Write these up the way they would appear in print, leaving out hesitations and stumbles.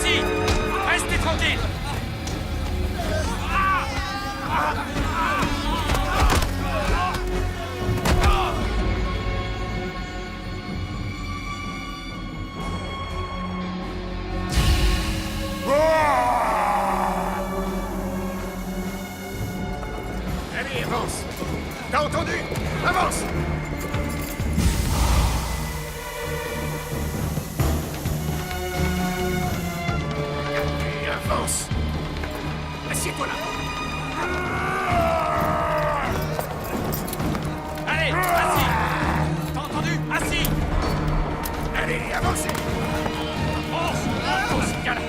assis. Restez tranquille. Allez, avance. T'as entendu? Avance. Allez, avance. Assieds-toi là. Allez, assis. T'as entendu? Assis. Allez, avancez. On se calme.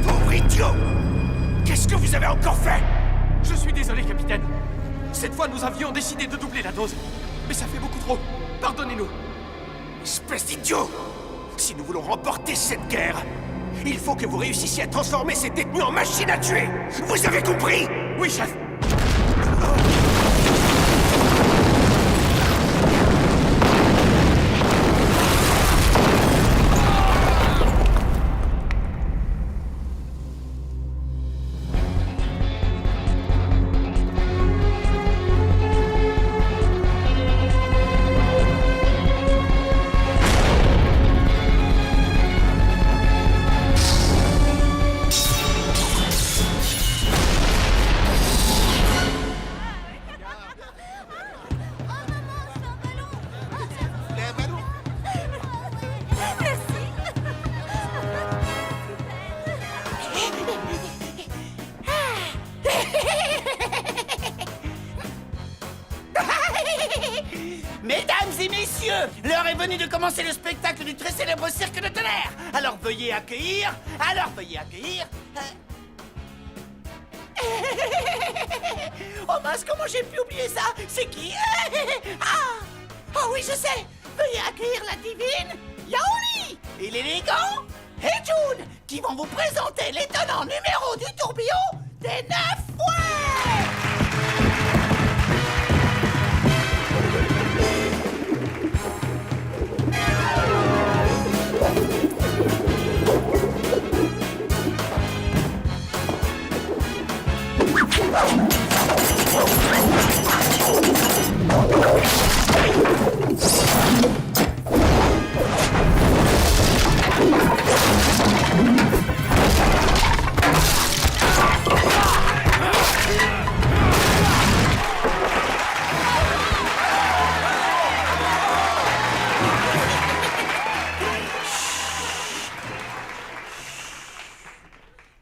Pauvre idiot! Qu'est-ce que vous avez encore fait? Je suis désolé, capitaine. Cette fois, nous avions décidé de doubler la dose. Mais ça fait beaucoup trop. Pardonnez-nous. Espèce d'idiot! Si nous voulons remporter cette guerre, il faut que vous réussissiez à transformer ces détenus en machines à tuer! Vous avez compris? Oui, chef. Mesdames et messieurs, l'heure est venue de commencer le spectacle du très célèbre cirque de tonnerre. Alors veuillez accueillir. Oh mince, comment j'ai pu oublier ça? C'est qui? Ah! Oh oui, je sais. Veuillez accueillir la divine Yaoli et l'élégant Hejun, qui vont vous présenter l'étonnant numéro du tourbillon des 9 fouets.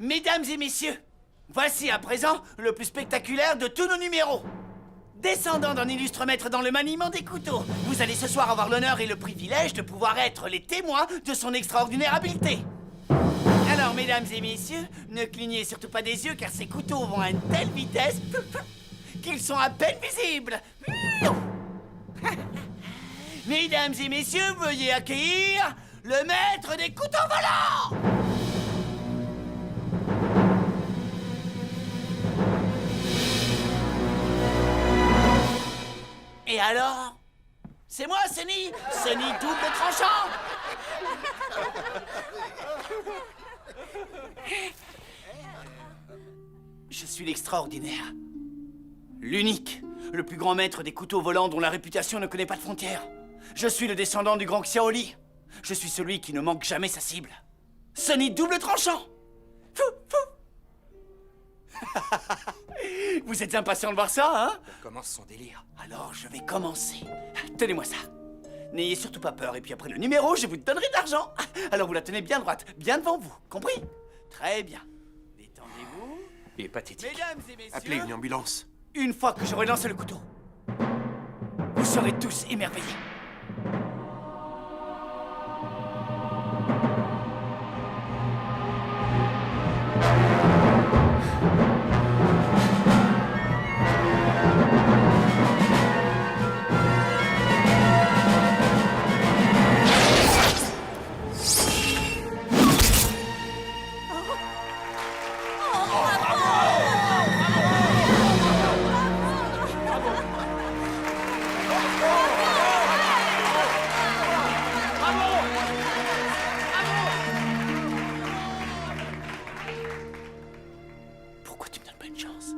Mesdames et messieurs, voici à présent le plus spectaculaire de tous nos numéros. Descendant d'un illustre maître dans le maniement des couteaux, vous allez ce soir avoir l'honneur et le privilège de pouvoir être les témoins de son extraordinaire habileté. Alors, mesdames et messieurs, ne clignez surtout pas des yeux car ces couteaux vont à une telle vitesse qu'ils sont à peine visibles. Mesdames et messieurs, veuillez accueillir le maître des couteaux volants. Et alors? C'est moi, Sunny double tranchant. Je suis l'extraordinaire. L'unique. Le plus grand maître des couteaux volants dont la réputation ne connaît pas de frontières. Je suis le descendant du grand Xiaoli. Je suis celui qui ne manque jamais sa cible. Sony double tranchant. Fou, fou. Vous êtes impatient de voir ça, hein? On commence son délire. Alors, je vais commencer. Tenez-moi ça. N'ayez surtout pas peur, et puis après le numéro, je vous donnerai de l'argent. Alors vous la tenez bien droite, bien devant vous, compris? Très bien. Détendez-vous. Il est pathétique. Mesdames et messieurs, Appelez une ambulance. une fois que j'aurai lancé le couteau, vous serez tous émerveillés. Pourquoi tu me donnes pas une chance?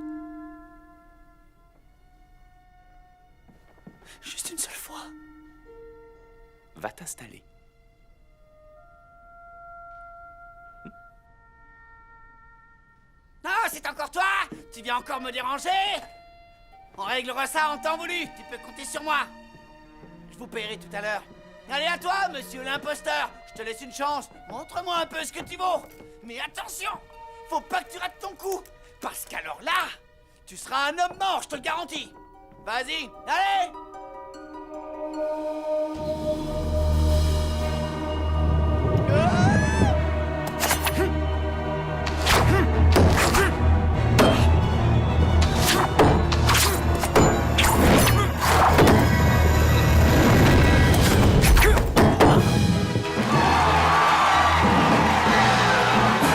Juste une seule fois. Va t'installer. Ah, c'est encore toi? Tu viens encore me déranger? On réglera ça en temps voulu. Tu peux compter sur moi. Je vous paierai tout à l'heure. Allez, à toi, monsieur l'imposteur. Je te laisse une chance. Montre-moi un peu ce que tu vaux. Mais attention, faut pas que tu rates ton coup. Parce qu'alors là, tu seras un homme mort, je te le garantis. Vas-y, allez!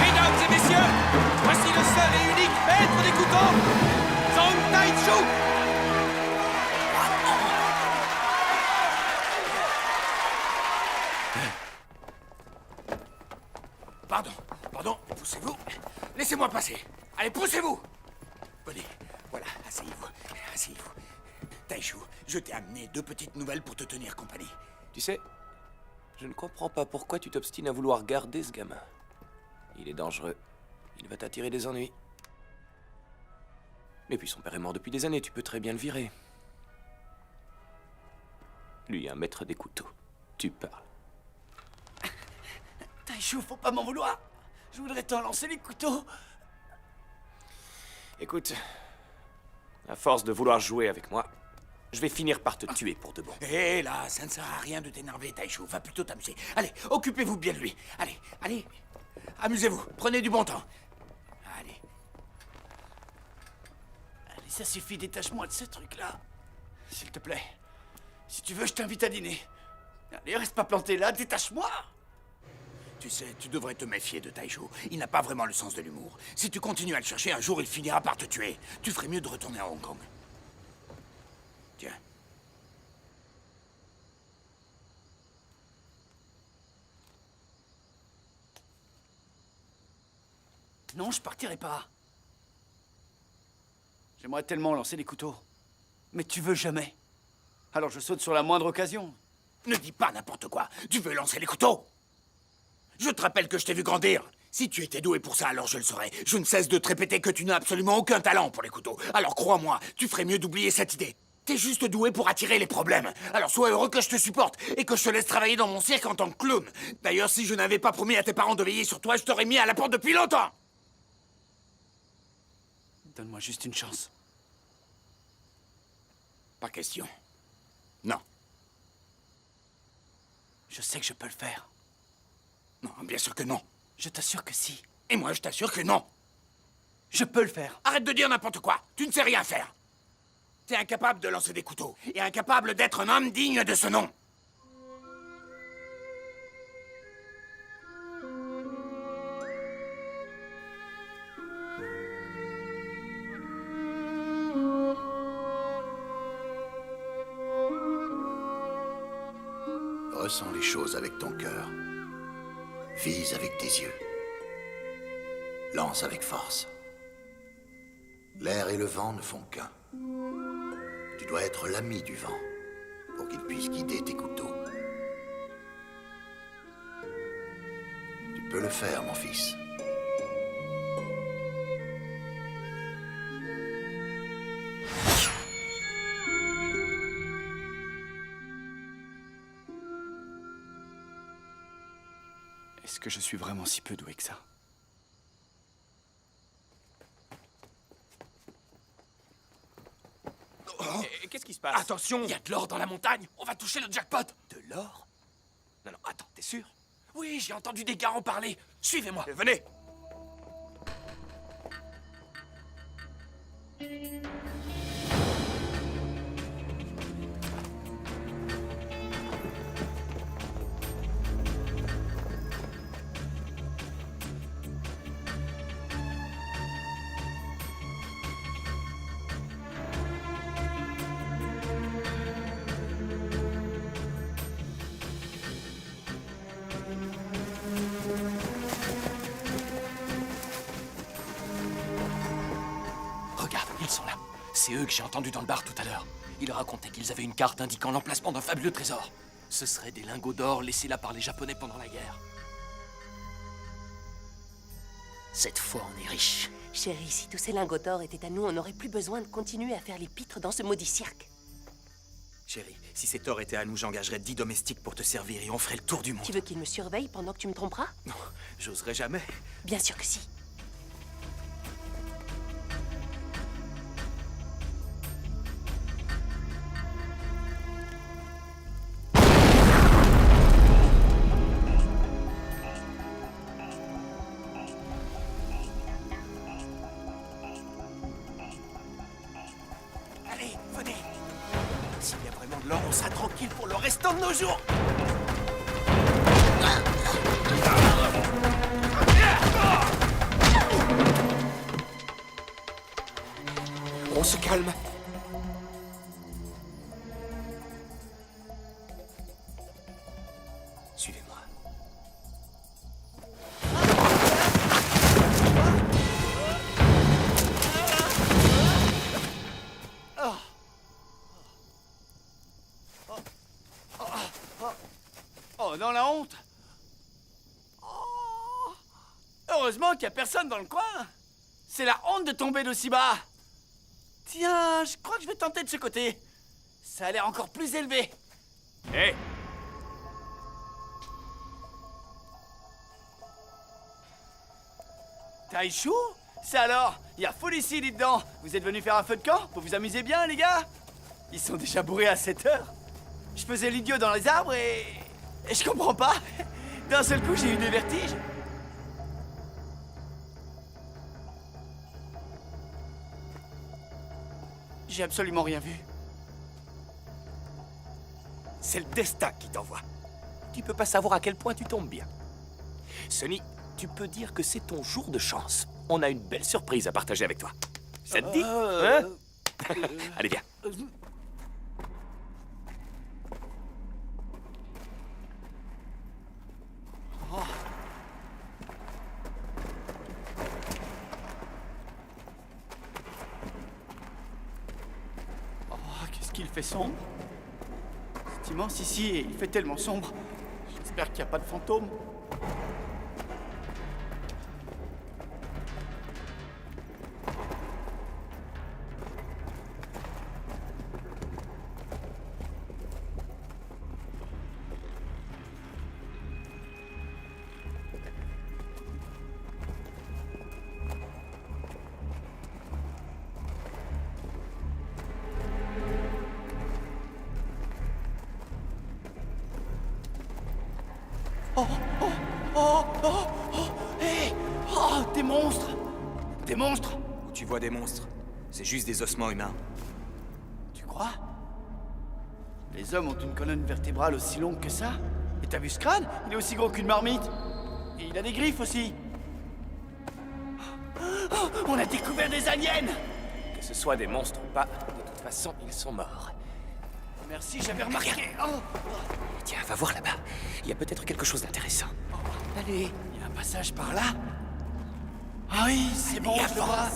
Mesdames et messieurs, voici le seul et unique maître des couteaux, Zhang Taichu. Pardon, poussez-vous. Laissez-moi passer. Allez, poussez-vous. Venez, voilà, asseyez-vous. Taichu, je t'ai amené 2 petites nouvelles pour te tenir compagnie. Tu sais, je ne comprends pas pourquoi tu t'obstines à vouloir garder ce gamin. Il est dangereux. Il va t'attirer des ennuis. Et puis son père est mort depuis des années, tu peux très bien le virer. Lui, un maître des couteaux. Tu parles. Taichu, faut pas m'en vouloir. Je voudrais t'en lancer les couteaux. Écoute, à force de vouloir jouer avec moi, je vais finir par te tuer pour de bon. Hé là, ça ne sert à rien de t'énerver, Taichu. Va plutôt t'amuser. Allez, occupez-vous bien de lui. Allez. Amusez-vous. Prenez du bon temps. Allez. Allez, ça suffit, détache-moi de ce truc-là. S'il te plaît. Si tu veux, je t'invite à dîner. Allez, reste pas planté là, détache-moi. Tu sais, tu devrais te méfier de Taichu. Il n'a pas vraiment le sens de l'humour. Si tu continues à le chercher, un jour il finira par te tuer. Tu ferais mieux de retourner à Hong Kong. Tiens. Non, je partirai pas. J'aimerais tellement lancer les couteaux. Mais tu veux jamais. Alors je saute sur la moindre occasion. Ne dis pas n'importe quoi. Tu veux lancer les couteaux? Je te rappelle que je t'ai vu grandir. Si tu étais doué pour ça, alors je le saurais. Je ne cesse de te répéter que tu n'as absolument aucun talent pour les couteaux. Alors crois-moi, tu ferais mieux d'oublier cette idée. T'es juste doué pour attirer les problèmes. Alors sois heureux que je te supporte et que je te laisse travailler dans mon cirque en tant que clown. D'ailleurs, si je n'avais pas promis à tes parents de veiller sur toi, je t'aurais mis à la porte depuis longtemps. Donne-moi juste une chance. Pas question. Non. Je sais que je peux le faire. Non, bien sûr que non. Je t'assure que si. Et moi, je t'assure que non. Je peux le faire. Arrête de dire n'importe quoi. Tu ne sais rien faire. T'es incapable de lancer des couteaux et incapable d'être un homme digne de ce nom. Ressens les choses avec ton cœur. Vise avec tes yeux. Lance avec force. L'air et le vent ne font qu'un. Tu dois être l'ami du vent pour qu'il puisse guider tes couteaux. Tu peux le faire, mon fils. Est-ce que je suis vraiment si peu doué que ça? Qu'est-ce qui se passe? Attention! Il y a de l'or dans la montagne! On va toucher le jackpot! De l'or? Non, non, attends, t'es sûr? Oui, j'ai entendu des gars en parler. Suivez-moi. Venez! Regarde, ils sont là. C'est eux que j'ai entendus dans le bar tout à l'heure. Ils racontaient qu'ils avaient une carte indiquant l'emplacement d'un fabuleux trésor. Ce seraient des lingots d'or laissés là par les Japonais pendant la guerre. Cette fois, on est riche. Chérie, si tous ces lingots d'or étaient à nous, on n'aurait plus besoin de continuer à faire les pitres dans ce maudit cirque. Chérie, si cet or était à nous, j'engagerais 10 domestiques pour te servir et on ferait le tour du monde. Tu veux qu'ils me surveillent pendant que tu me tromperas? Non, j'oserais jamais. Bien sûr que si. Allez, venez. S'il y a vraiment de l'or, on sera tranquille pour le restant de nos jours. On se calme. Suivez-moi. Oh, dans la honte. Oh. Heureusement qu'il n'y a personne dans le coin. C'est la honte de tomber d'aussi bas. Tiens, je crois que je vais tenter de ce côté. Ça a l'air encore plus élevé. Hé! Taïchou? C'est alors? Il y a foule ici, dites donc. Vous êtes venus faire un feu de camp? Vous vous amusez bien, les gars? Ils sont déjà bourrés à 7 heures. Je faisais l'idiot dans les arbres et je comprends pas. D'un seul coup, j'ai eu des vertiges. J'ai absolument rien vu. C'est le destin qui t'envoie. Tu peux pas savoir à quel point tu tombes bien. Sonny, tu peux dire que c'est ton jour de chance. On a une belle surprise à partager avec toi. Ça te dit? Hein? Allez, viens. Oh, qu'est-ce qu'il fait sombre. C'est immense ici et il fait tellement sombre. J'espère qu'il n'y a pas de fantômes. Hé! Oh, des monstres! Des monstres! Où tu vois des monstres, c'est juste des ossements humains. Tu crois? Les hommes ont une colonne vertébrale aussi longue que ça? Et t'as vu ce crâne? Il est aussi gros qu'une marmite. Et il a des griffes aussi. Oh, on a découvert des aliens! Que ce soit des monstres ou pas, de toute façon, ils sont morts. Merci, j'avais remarqué. Oh, Tiens, va voir là-bas. Il y a peut-être quelque chose d'intéressant. allez, il y a un passage par là. Ah oui, c'est bon, je le vois.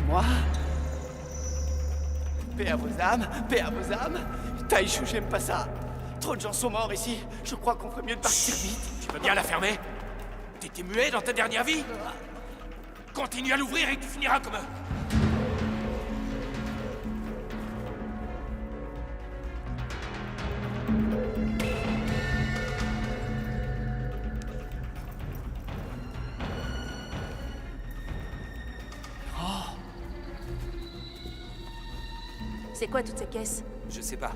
Moi. Paix à vos âmes, paix à vos âmes. Taïchou, j'aime pas ça. Trop de gens sont morts ici. Je crois qu'on ferait mieux de partir vite. Tu peux bien la fermer? T'étais muet dans ta dernière vie? Continue à l'ouvrir et tu finiras comme eux. C'est quoi toutes ces caisses? Je sais pas.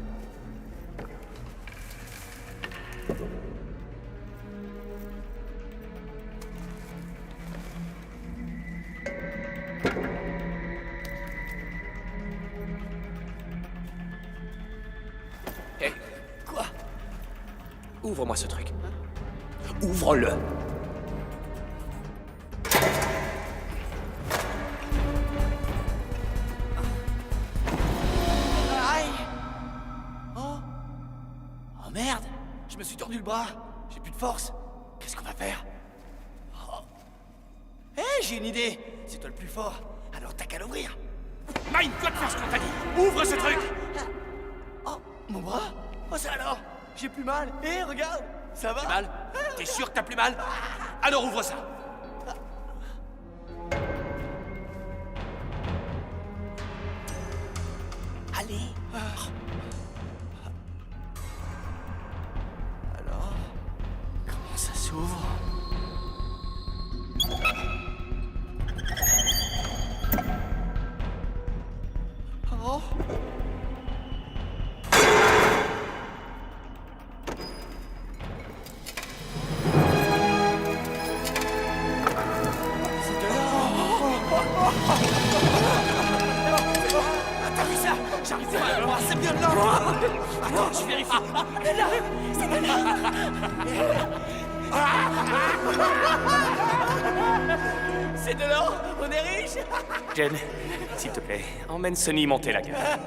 Hé, quoi? Ouvre-moi ce truc. Ouvre-le. Aïe! Oh! Oh merde! Je me suis tordu le bras. J'ai plus de force. Qu'est-ce qu'on va faire? Oh. Hé, j'ai une idée. C'est toi le plus fort. Alors t'as qu'à l'ouvrir. Mine, dois te faire ce qu'on t'a dit. Ouvre ce truc. Oh, mon bras? Oh, ça alors? J'ai plus mal. Hé, regarde! Ça va? Mal? T'es sûr que t'as plus mal? Alors ouvre ça. Allez! Alors, comment ça s'ouvre? Oh! C'est de l'or! T'as vu ça? J'arrive pas à le voir, c'est bien de l'or! Attends, je vérifie. C'est de l'or! On est riche! Jen, s'il te plaît, emmène Sonny monter la garde.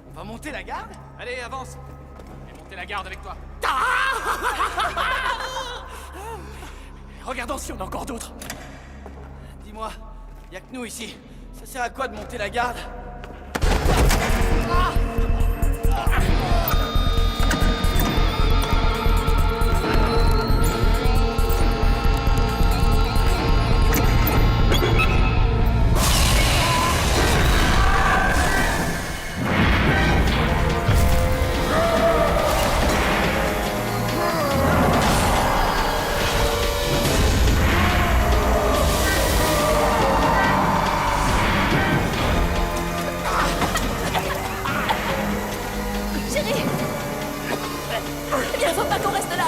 On va monter la garde? Allez, avance. Et monter la garde avec toi. Regardons si on a encore d'autres. Dis-moi, y'a que nous ici. Ça sert à quoi de monter la garde? Chérie! Eh bien, faut pas qu'on reste là!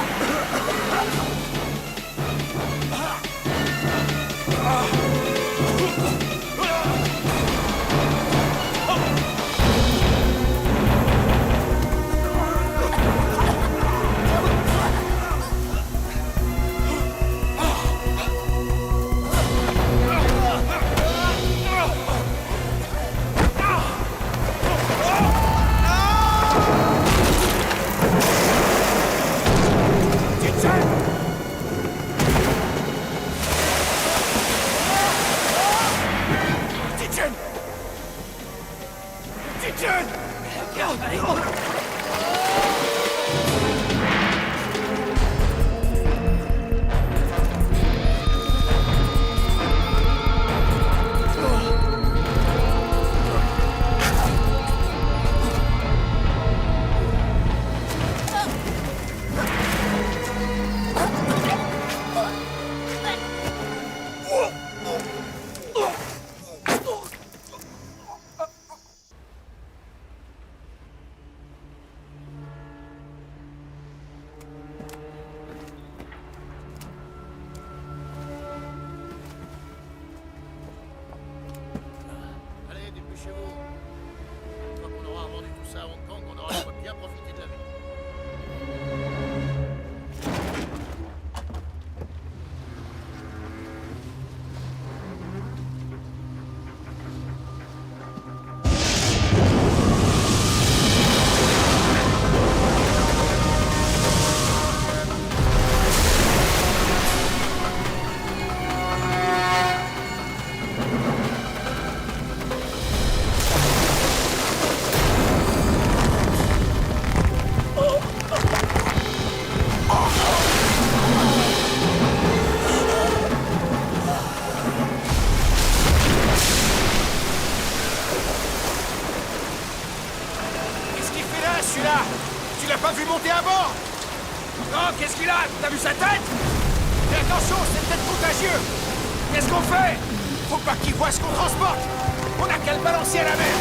monter à bord. Oh, qu'est-ce qu'il a? T'as vu sa tête? Fais attention, c'est peut-être contagieux. Qu'est-ce qu'on fait? Faut pas qu'il voit ce qu'on transporte. On a qu'à le balancer à la mer.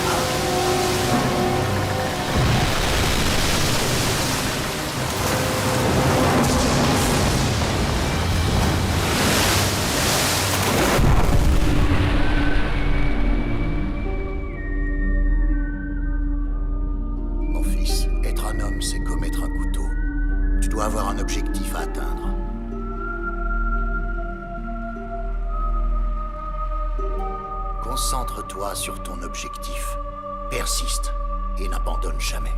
Mon fils, être un homme, c'est commettre un couteau. Tu dois avoir un objectif à atteindre. Concentre-toi sur ton objectif. Persiste et n'abandonne jamais.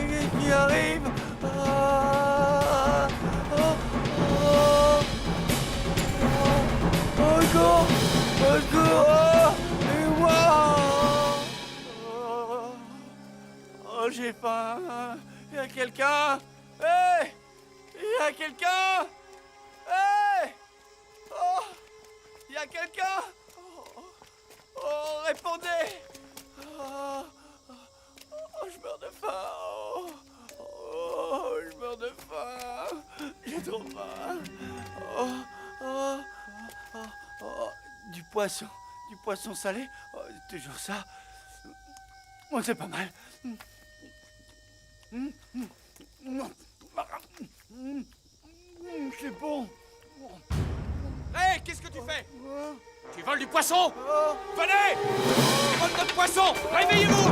Qu'est-ce qui arrive? Au secours! Au secours! Aidez-moi! Oh, j'ai faim! Y a quelqu'un? Hey! Y a quelqu'un? Hey! Oh! Y a quelqu'un? Oh, répondez! Oh, je meurs de faim! Oh, je meurs de faim! J'ai trop faim! Du poisson salé? Oh, toujours ça? Oh, c'est pas mal. C'est bon. Hé, qu'est-ce que tu fais? Tu voles du poisson? Venez! Tu voles notre poisson! Réveillez-vous!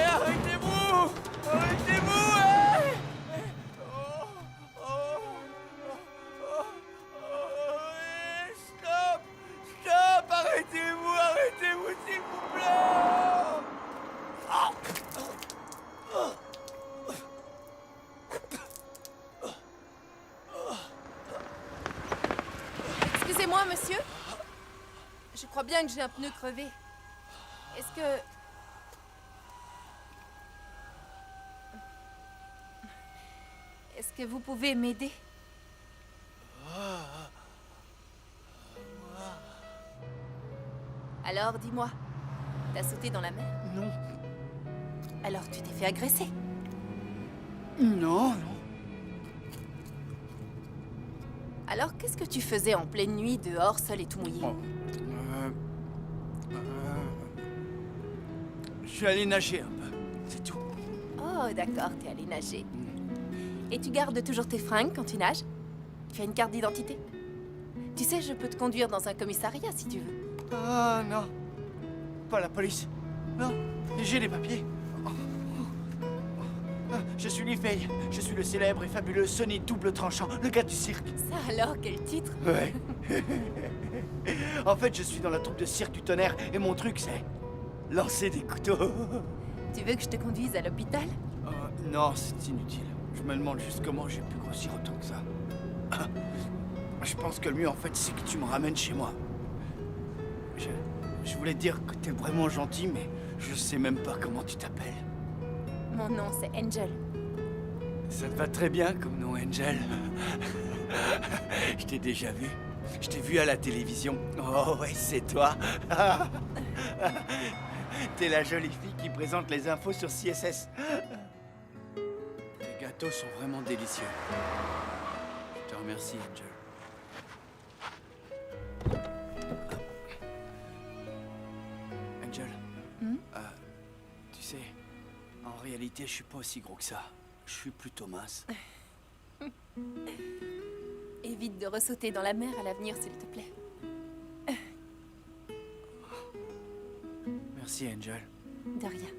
Arrêtez-vous! Arrêtez-vous! Hey! Stop! Stop! Arrêtez-vous! Arrêtez-vous, s'il vous plaît! Excusez-moi, monsieur. Je crois bien que j'ai un pneu crevé. Est-ce que... Est-ce que vous pouvez m'aider? Alors, dis-moi, t'as sauté dans la mer? Non. Alors tu t'es fait agresser? Non, non. Alors qu'est-ce que tu faisais en pleine nuit, dehors, seul et tout mouillé? Je suis allé nager un peu, c'est tout. Oh, d'accord, t'es allé nager. Et tu gardes toujours tes fringues quand tu nages? Tu as une carte d'identité? Tu sais, je peux te conduire dans un commissariat si tu veux. Ah non, pas la police. Non, j'ai les papiers. Je suis Li Fei. Je suis le célèbre et fabuleux Sonic double tranchant, le gars du cirque. Ça alors, quel titre? Ouais. En fait, je suis dans la troupe de cirque du tonnerre et mon truc, c'est lancer des couteaux. Tu veux que je te conduise à l'hôpital? Non, c'est inutile. Je me demande juste comment j'ai pu grossir autant que ça. Je pense que le mieux, en fait, c'est que tu me ramènes chez moi. Je voulais te dire que t'es vraiment gentil, mais je sais même pas comment tu t'appelles. Mon nom, c'est Angel. Ça te va très bien comme nom, Angel. Je t'ai déjà vu. Je t'ai vu à la télévision. Oh ouais, c'est toi. T'es la jolie fille qui présente les infos sur CSS. Tes gâteaux sont vraiment délicieux. Je te remercie, Angel. Angel. Tu sais, en réalité, je suis pas aussi gros que ça. Je suis plutôt mince. Évite de ressauter dans la mer à l'avenir, s'il te plaît. Merci, Angel. De rien.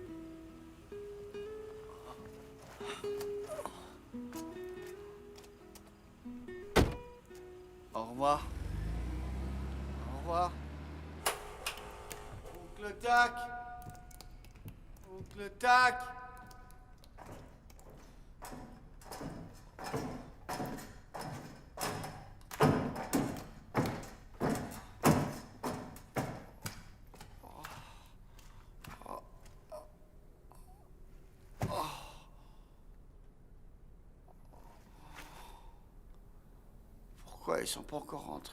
Au revoir. Au revoir. Oncle Tac. Oncle Tac. Pourquoi ils sont pas encore rentrés?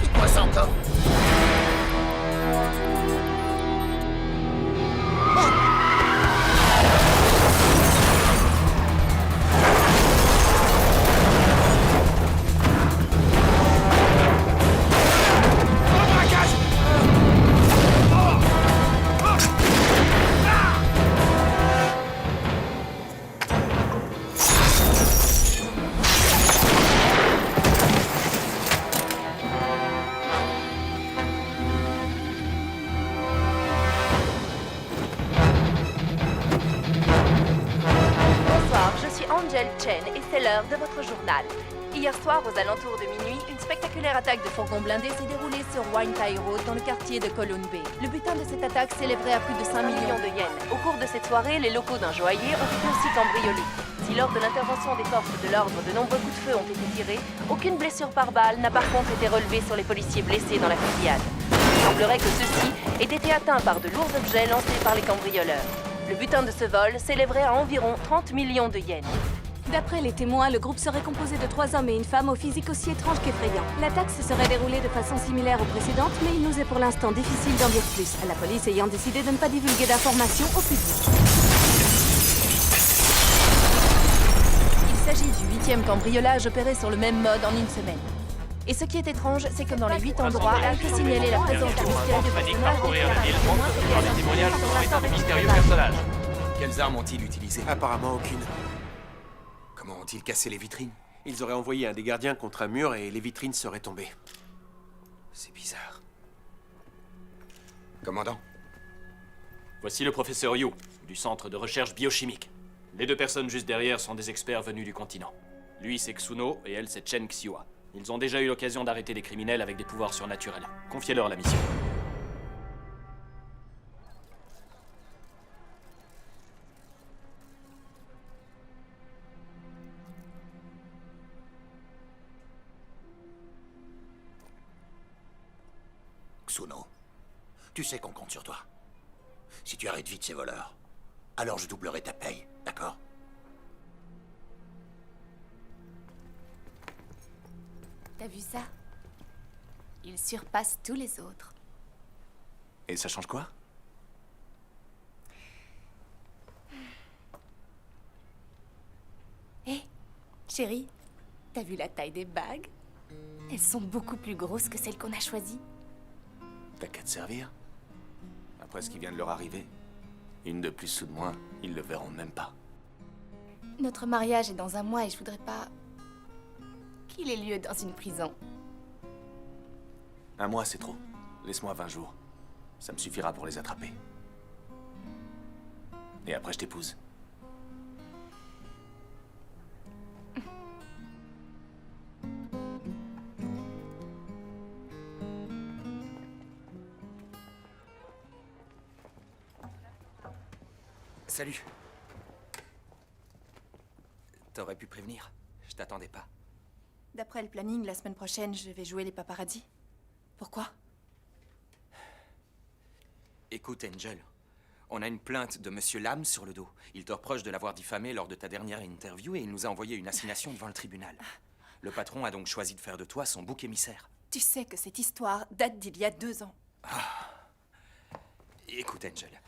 C'est quoi ça encore? Bonsoir, je suis Angel Chen et c'est l'heure de votre journal. Hier soir, aux alentours de minuit, une spectaculaire attaque de fourgons blindés s'est déroulée sur Wine Thai Road dans le quartier de Kowloon Bay. Le butin de cette attaque s'élèverait à plus de 5 millions de yens. Au cours de cette soirée, les locaux d'un joaillier ont été aussi cambriolés. Si lors de l'intervention des forces de l'ordre, de nombreux coups de feu ont été tirés, aucune blessure par balle n'a par contre été relevée sur les policiers blessés dans la fusillade. Il semblerait que ceux-ci aient été atteints par de lourds objets lancés par les cambrioleurs. Le butin de ce vol s'élèverait à environ 30 millions de yens. D'après les témoins, le groupe serait composé de 3 hommes et une femme au physique aussi étrange qu'effrayant. L'attaque se serait déroulée de façon similaire aux précédentes, mais il nous est pour l'instant difficile d'en dire plus, la police ayant décidé de ne pas divulguer d'informations au public. Il s'agit du 8e cambriolage opéré sur le même mode en une semaine. Et ce qui est étrange, c'est que dans les 8 endroits a été signalé la présence de mystérieux personnages Les témoignages sont de mystérieux personnages. Quelles armes ont-ils utilisées? Apparemment aucune. Comment ont-ils cassé les vitrines? Ils auraient envoyé un des gardiens contre un mur et les vitrines seraient tombées. C'est bizarre. Commandant? Voici le professeur Yu, du centre de recherche biochimique. Les deux personnes juste derrière sont des experts venus du continent. Lui, c'est Xuno et elle, c'est Chen Xiua. Ils ont déjà eu l'occasion d'arrêter des criminels avec des pouvoirs surnaturels. Confiez-leur la mission. Suno. Tu sais qu'on compte sur toi. Si tu arrêtes vite ces voleurs, alors je doublerai ta paye, d'accord? T'as vu ça? Il surpasse tous les autres. Et ça change quoi? Hé, chérie, t'as vu la taille des bagues? Elles sont beaucoup plus grosses que celles qu'on a choisies. T'as qu'à te servir. Après ce qui vient de leur arriver, une de plus ou de moins, ils le verront même pas. Notre mariage est dans un mois et je voudrais pas qu'il ait lieu dans une prison. Un mois, c'est trop. Laisse-moi 20 jours. Ça me suffira pour les attraper. Et après, je t'épouse. Salut. T'aurais pu prévenir. Je t'attendais pas. D'après le planning, la semaine prochaine, je vais jouer les paparazzis. Pourquoi? Écoute, Angel. On a une plainte de Monsieur Lam sur le dos. Il te reproche de l'avoir diffamé lors de ta dernière interview et il nous a envoyé une assignation devant le tribunal. Le patron a donc choisi de faire de toi son bouc émissaire. Tu sais que cette histoire date d'il y a 2 ans. Écoute, Angel.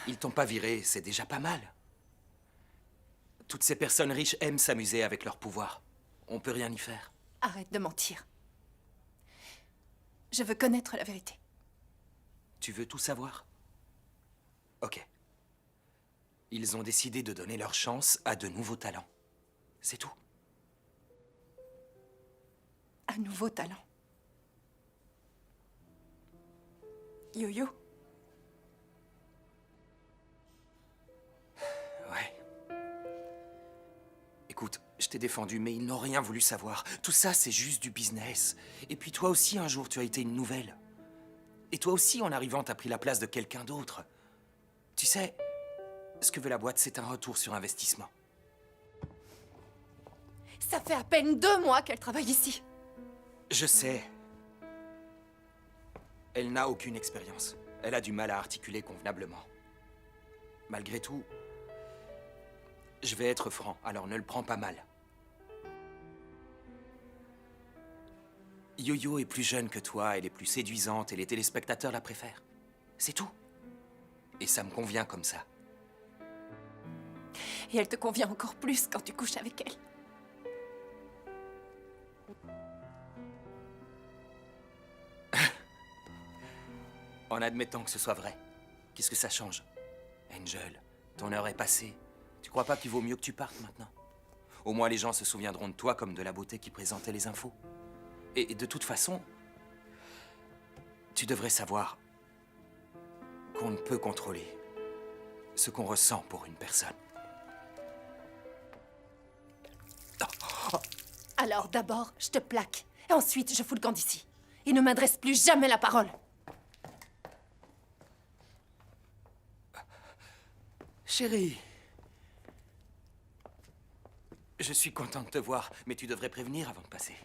Ils t'ont pas viré, c'est déjà pas mal. Toutes ces personnes riches aiment s'amuser avec leur pouvoir. On peut rien y faire. Arrête de mentir. Je veux connaître la vérité. Tu veux tout savoir? Ok. Ils ont décidé de donner leur chance à de nouveaux talents. C'est tout. Un nouveau talent. Yo-yo. Ouais. Écoute, je t'ai défendu, mais ils n'ont rien voulu savoir. Tout ça, c'est juste du business. Et puis toi aussi, un jour, tu as été une nouvelle. Et toi aussi, en arrivant, t'as pris la place de quelqu'un d'autre. Tu sais, ce que veut la boîte, c'est un retour sur investissement. Ça fait à peine 2 mois qu'elle travaille ici. Je sais. Elle n'a aucune expérience. Elle a du mal à articuler convenablement. Malgré tout, je vais être franc, alors ne le prends pas mal. Yo-Yo est plus jeune que toi, elle est plus séduisante et les téléspectateurs la préfèrent. C'est tout. Et ça me convient comme ça. Et elle te convient encore plus quand tu couches avec elle. En admettant que ce soit vrai, qu'est-ce que ça change? Angel, ton heure est passée. Tu crois pas qu'il vaut mieux que tu partes maintenant? Au moins les gens se souviendront de toi comme de la beauté qui présentait les infos. Et de toute façon, tu devrais savoir qu'on ne peut contrôler ce qu'on ressent pour une personne. Alors d'abord, je te plaque. Et ensuite, je fous le camp d'ici. Et ne m'adresse plus jamais la parole. Chérie, je suis content de te voir, mais tu devrais prévenir avant de passer.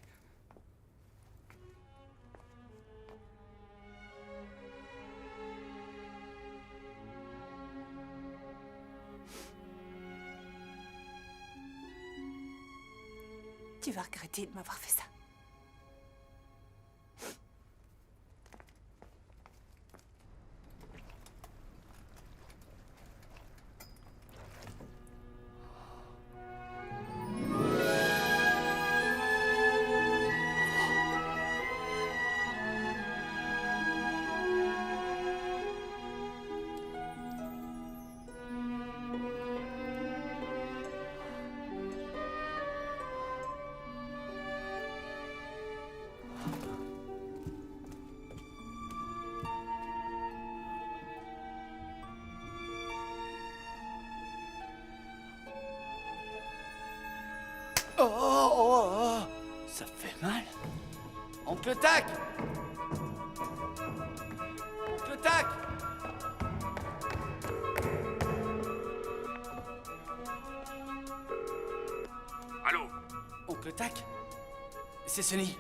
Tu vas regretter de m'avoir fait ça. Ça fait mal. Oncle Tac! Oncle Tac! Allô? Oncle Tac? C'est Sunny.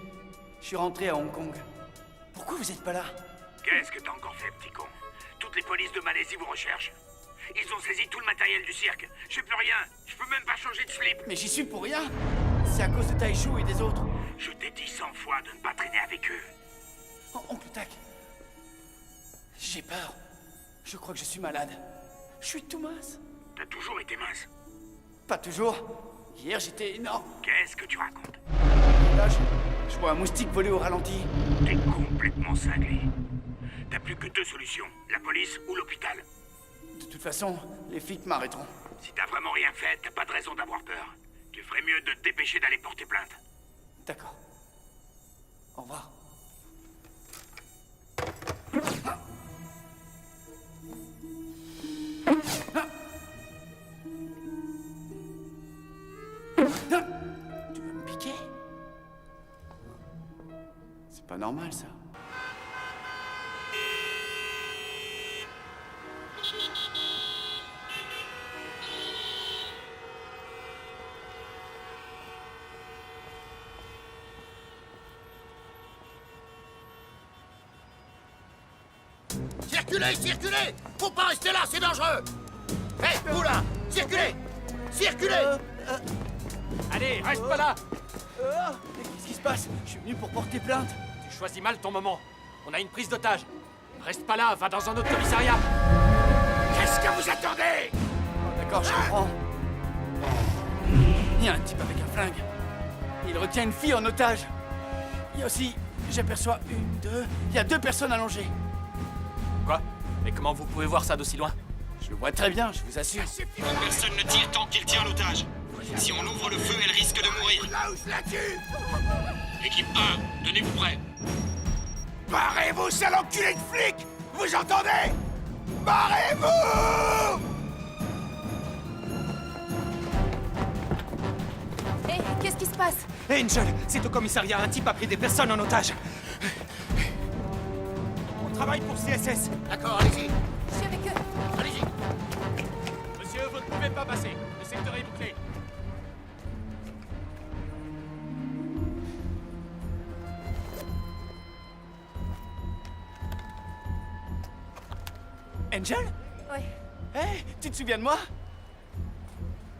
Je suis rentré à Hong Kong. Pourquoi vous êtes pas là? Qu'est-ce que t'as encore fait, petit con? Toutes les polices de Malaisie vous recherchent. Ils ont saisi tout le matériel du cirque. Je fais plus rien. Je peux même pas changer de slip. Mais j'y suis pour rien. C'est à cause de Taishu et des autres. Je t'ai dit 100 fois de ne pas traîner avec eux. Oh, Oncle Tac. J'ai peur. Je crois que je suis malade. Je suis tout mince. T'as toujours été mince. Pas toujours. Hier, j'étais énorme. Qu'est-ce que tu racontes? Là, je vois un moustique voler au ralenti. T'es complètement cinglé. T'as plus que deux solutions. La police ou l'hôpital. De toute façon, les flics m'arrêteront. Si t'as vraiment rien fait, t'as pas de raison d'avoir peur. Tu ferais mieux de te dépêcher d'aller porter plainte. D'accord. Au revoir. Tu veux me piquer? C'est pas normal, ça. Circulez, circulez! Faut pas rester là, c'est dangereux! Hé, vous là! Circulez! Circulez! Allez, reste pas là! Mais qu'est-ce qui se passe? Je suis venu pour porter plainte. Tu choisis mal ton moment. On a une prise d'otage. Reste pas là, va dans un autre commissariat. Qu'est-ce que vous attendez? D'accord, je comprends. Il y a un type avec un flingue. Il retient une fille en otage. Il y a aussi, j'aperçois une, deux... Il y a deux personnes allongées. Quoi? Mais comment vous pouvez voir ça d'aussi loin? Je le vois très bien, je vous assure. Personne ne tire tant qu'il tient l'otage. Si on ouvre le feu, elle risque de mourir. Là où je la tue! Équipe 1, tenez-vous prêts. Barrez-vous, sale enculé de flic! Vous entendez? Barrez-vous! Hé, qu'est-ce qui se passe? Angel, c'est au commissariat, un type a pris des personnes en otage. On travaille pour CSS. D'accord, allez-y. Je suis avec eux. Allez-y. Monsieur, vous ne pouvez pas passer. Le secteur est bouclé. Angel? Ouais, Hé, tu te souviens de moi?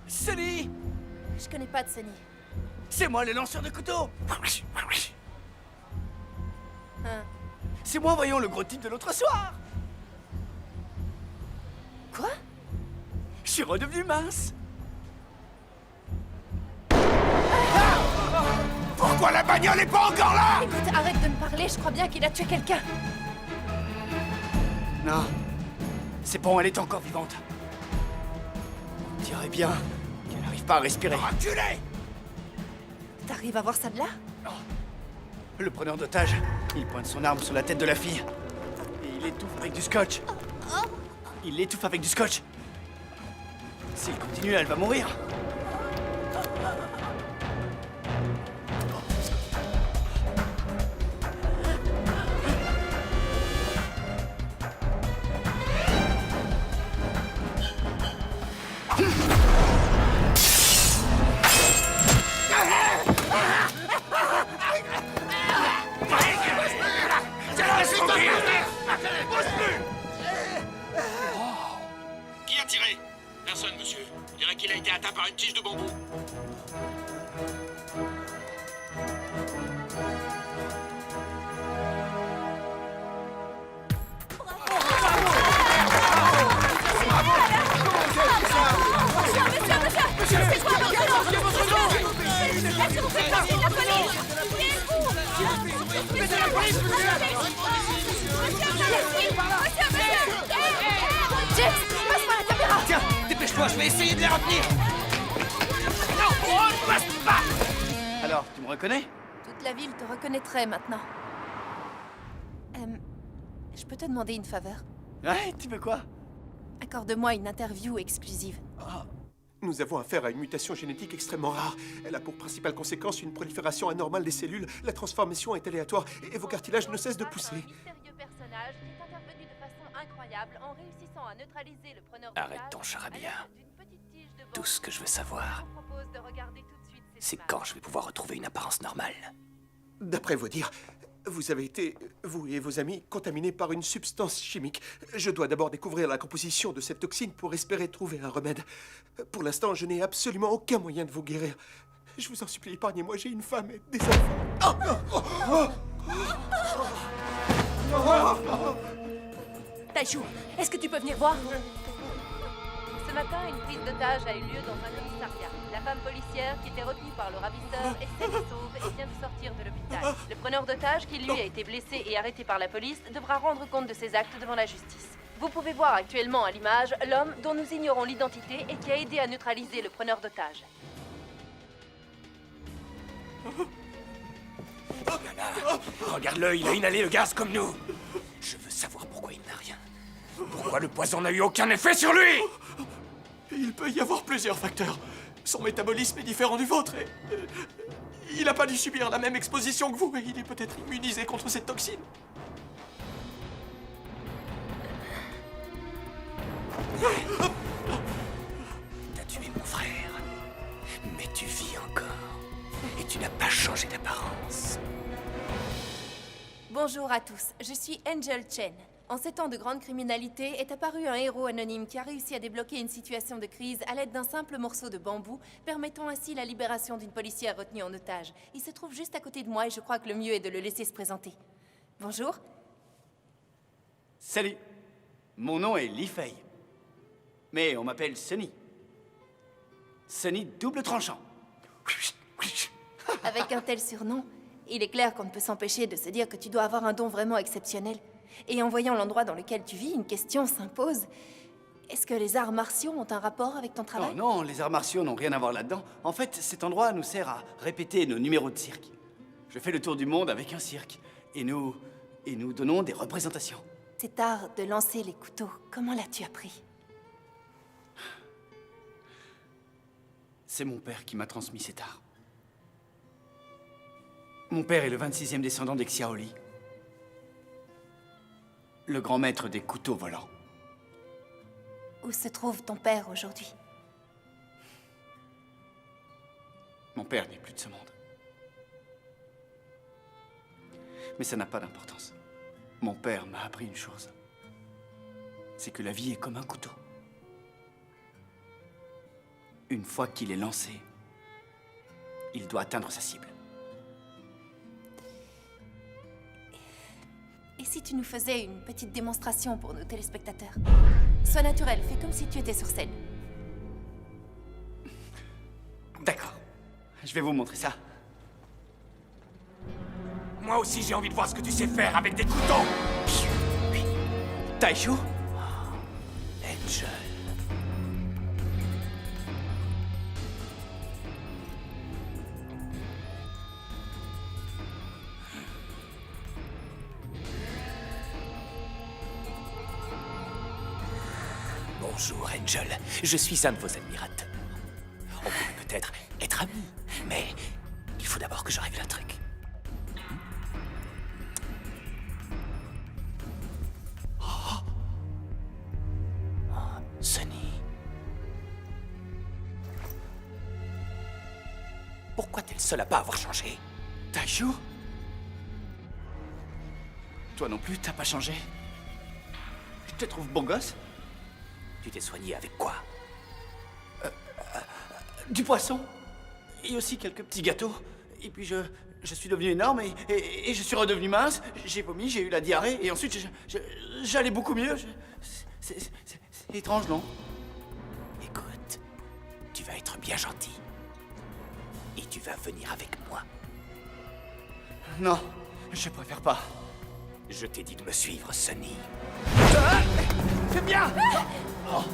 Sonny! je connais pas de Sonny. C'est moi le lanceur de couteau! Hein. C'est moi, voyons, le gros type de l'autre soir! Quoi? Je suis redevenu mince! Pourquoi la bagnole est pas encore là? Écoute, arrête de me parler, je crois bien qu'il a tué quelqu'un. Non. C'est bon, elle est encore vivante. On dirait bien qu'elle n'arrive pas à respirer. Enculé! T'arrives à voir ça de là? Le preneur d'otage, il pointe son arme sur la tête de la fille. Et il l'étouffe avec du scotch. Il l'étouffe avec du scotch. S'il continue, elle va mourir. Qui a tiré? Personne, monsieur. On dirait qu'il a été atteint par une tige de bambou. James, passe-moi la caméra! Tiens, dépêche-toi, je vais essayer de les retenir. Alors, tu me reconnais? Toute la ville te reconnaîtrait maintenant. Je peux te demander une faveur? Ouais, tu veux quoi? Accorde-moi une interview exclusive. Nous avons affaire à une mutation génétique extrêmement rare. Elle a pour principale conséquence une prolifération anormale des cellules. La transformation est aléatoire et vos cartilages ne cessent de pousser. Un mystérieux personnage qui est intervenu de façon incroyable en réussissant à neutraliser le preneur Arrête d'otage ton charabia. à l'aide d'une petite tige de Tout ce que je veux savoir, bambou. Je vous propose de regarder tout de suite ces c'est images. quand je vais pouvoir retrouver une apparence normale. D'après vos dires, Vous avez été, vous et vos amis, contaminés par une substance chimique. Je dois d'abord découvrir la composition de cette toxine pour espérer trouver un remède. Pour l'instant, je n'ai absolument aucun moyen de vous guérir. Je vous en supplie, épargnez-moi, j'ai une femme et des enfants. Taishu, est-ce que tu peux venir voir? Ce matin, une prise d'otage a eu lieu dans un commissariat. La femme policière qui était retenue par le ravisseur est saine et sauve et vient de sortir de l'hôpital. Le preneur d'otage, qui lui a été blessé et arrêté par la police, devra rendre compte de ses actes devant la justice. Vous pouvez voir actuellement à l'image l'homme dont nous ignorons l'identité et qui a aidé à neutraliser le preneur d'otage. Regarde-le, il a inhalé le gaz comme nous. Je veux savoir pourquoi il n'a rien. Pourquoi le poison n'a eu aucun effet sur lui? Il peut y avoir plusieurs facteurs. Son métabolisme est différent du vôtre et... il n'a pas dû subir la même exposition que vous et il est peut-être immunisé contre cette toxine. T'as tué mon frère, mais tu vis encore. Et tu n'as pas changé d'apparence. Bonjour à tous, je suis Angel Chen. En 7 ans de grande criminalité, est apparu un héros anonyme qui a réussi à débloquer une situation de crise à l'aide d'un simple morceau de bambou, permettant ainsi la libération d'une policière retenue en otage. Il se trouve juste à côté de moi et je crois que le mieux est de le laisser se présenter. Bonjour. Salut. Mon nom est Li Fei. Mais on m'appelle Sunny. Sunny double tranchant. Avec un tel surnom, il est clair qu'on ne peut s'empêcher de se dire que tu dois avoir un don vraiment exceptionnel. Et en voyant l'endroit dans lequel tu vis, une question s'impose. Est-ce que les arts martiaux ont un rapport avec ton travail? Oh non, les arts martiaux n'ont rien à voir là-dedans. En fait, cet endroit nous sert à répéter nos numéros de cirque. Je fais le tour du monde avec un cirque. Et nous donnons des représentations. Cet art de lancer les couteaux, comment l'as-tu appris? C'est mon père qui m'a transmis cet art. Mon père est le 26e descendant des Xiaoli. Le grand maître des couteaux volants. Où se trouve ton père aujourd'hui? Mon père n'est plus de ce monde. Mais ça n'a pas d'importance. Mon père m'a appris une chose. C'est que la vie est comme un couteau. Une fois qu'il est lancé, il doit atteindre sa cible. Et si tu nous faisais une petite démonstration pour nos téléspectateurs? Sois naturel, fais comme si tu étais sur scène. D'accord. Je vais vous montrer ça. Moi aussi, j'ai envie de voir ce que tu sais faire avec des couteaux. Taishu? Angel. Bonjour, Angel. Je suis un de vos admirateurs. On pourrait peut-être être amis, mais il faut d'abord que je règle un truc. Sunny. Pourquoi t'es le seul à pas avoir changé? Taishu? Toi non plus, t'as pas changé. Je te trouve bon gosse. Tu t'es soigné avec quoi? Du poisson. Et aussi quelques petits gâteaux. Et puis je suis devenu énorme et je suis redevenu mince. J'ai vomi, j'ai eu la diarrhée. Et ensuite, j'allais beaucoup mieux. C'est étrange, non? Écoute, tu vas être bien gentil. Et tu vas venir avec moi. Non, je préfère pas. Je t'ai dit de me suivre, Sunny. C'est bien! Oh.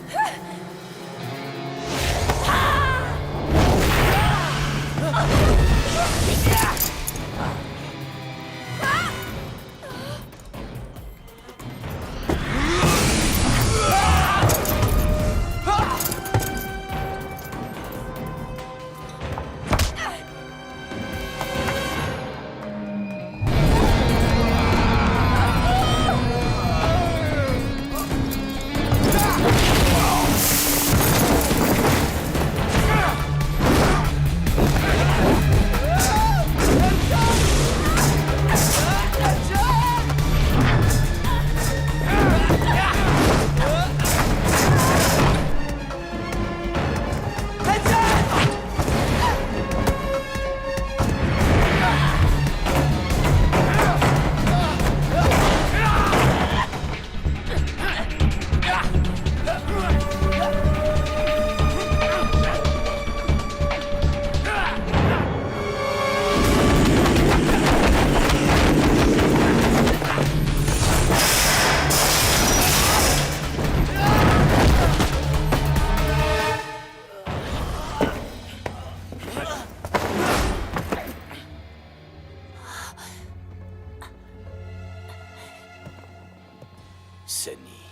Sunny.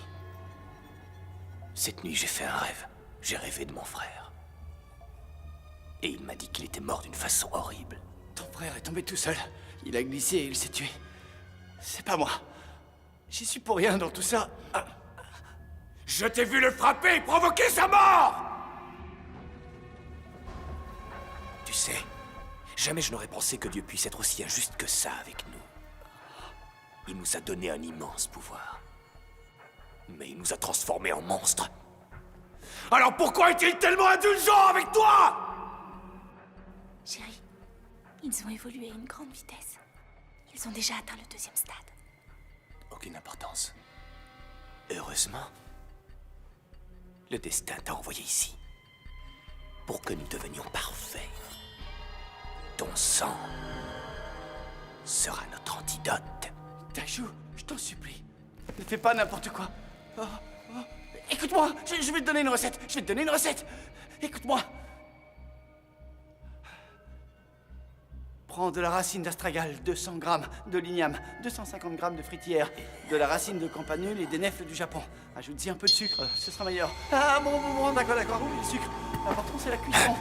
Cette nuit, j'ai fait un rêve. J'ai rêvé de mon frère. Et il m'a dit qu'il était mort d'une façon horrible. Ton frère est tombé tout seul. Il a glissé et il s'est tué. C'est pas moi. J'y suis pour rien dans tout ça. Je t'ai vu le frapper et provoquer sa mort! Tu sais, jamais je n'aurais pensé que Dieu puisse être aussi injuste que ça avec nous. Il nous a donné un immense pouvoir. Mais il nous a transformés en monstres. Alors pourquoi est-il tellement indulgent avec toi? Chérie, ils ont évolué à une grande vitesse. Ils ont déjà atteint le 2e stade. Aucune importance. Heureusement, le destin t'a envoyé ici. Pour que nous devenions parfaits. Ton sang sera notre antidote. Dajou, je t'en supplie. Ne fais pas n'importe quoi. Écoute-moi, je vais te donner une recette. Je vais te donner une recette. Écoute-moi. Prends de la racine d'astragale, 200 grammes, de l'igname, 250 grammes de fruitière, de la racine de campanule et des nèfles du Japon. Ajoute-y un peu de sucre, ce sera meilleur. Ah bon, d'accord, oui, le sucre. L'important, c'est la cuisson.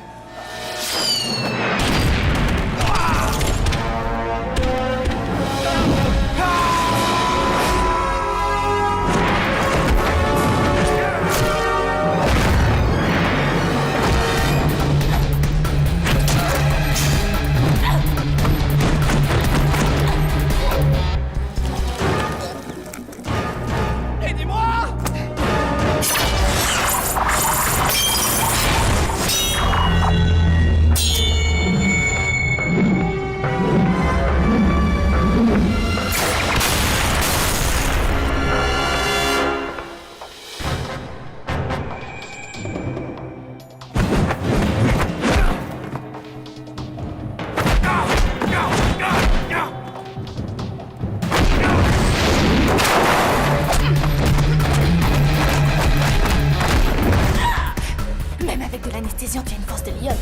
Même avec de l'anesthésiant, tu as une force de lionne.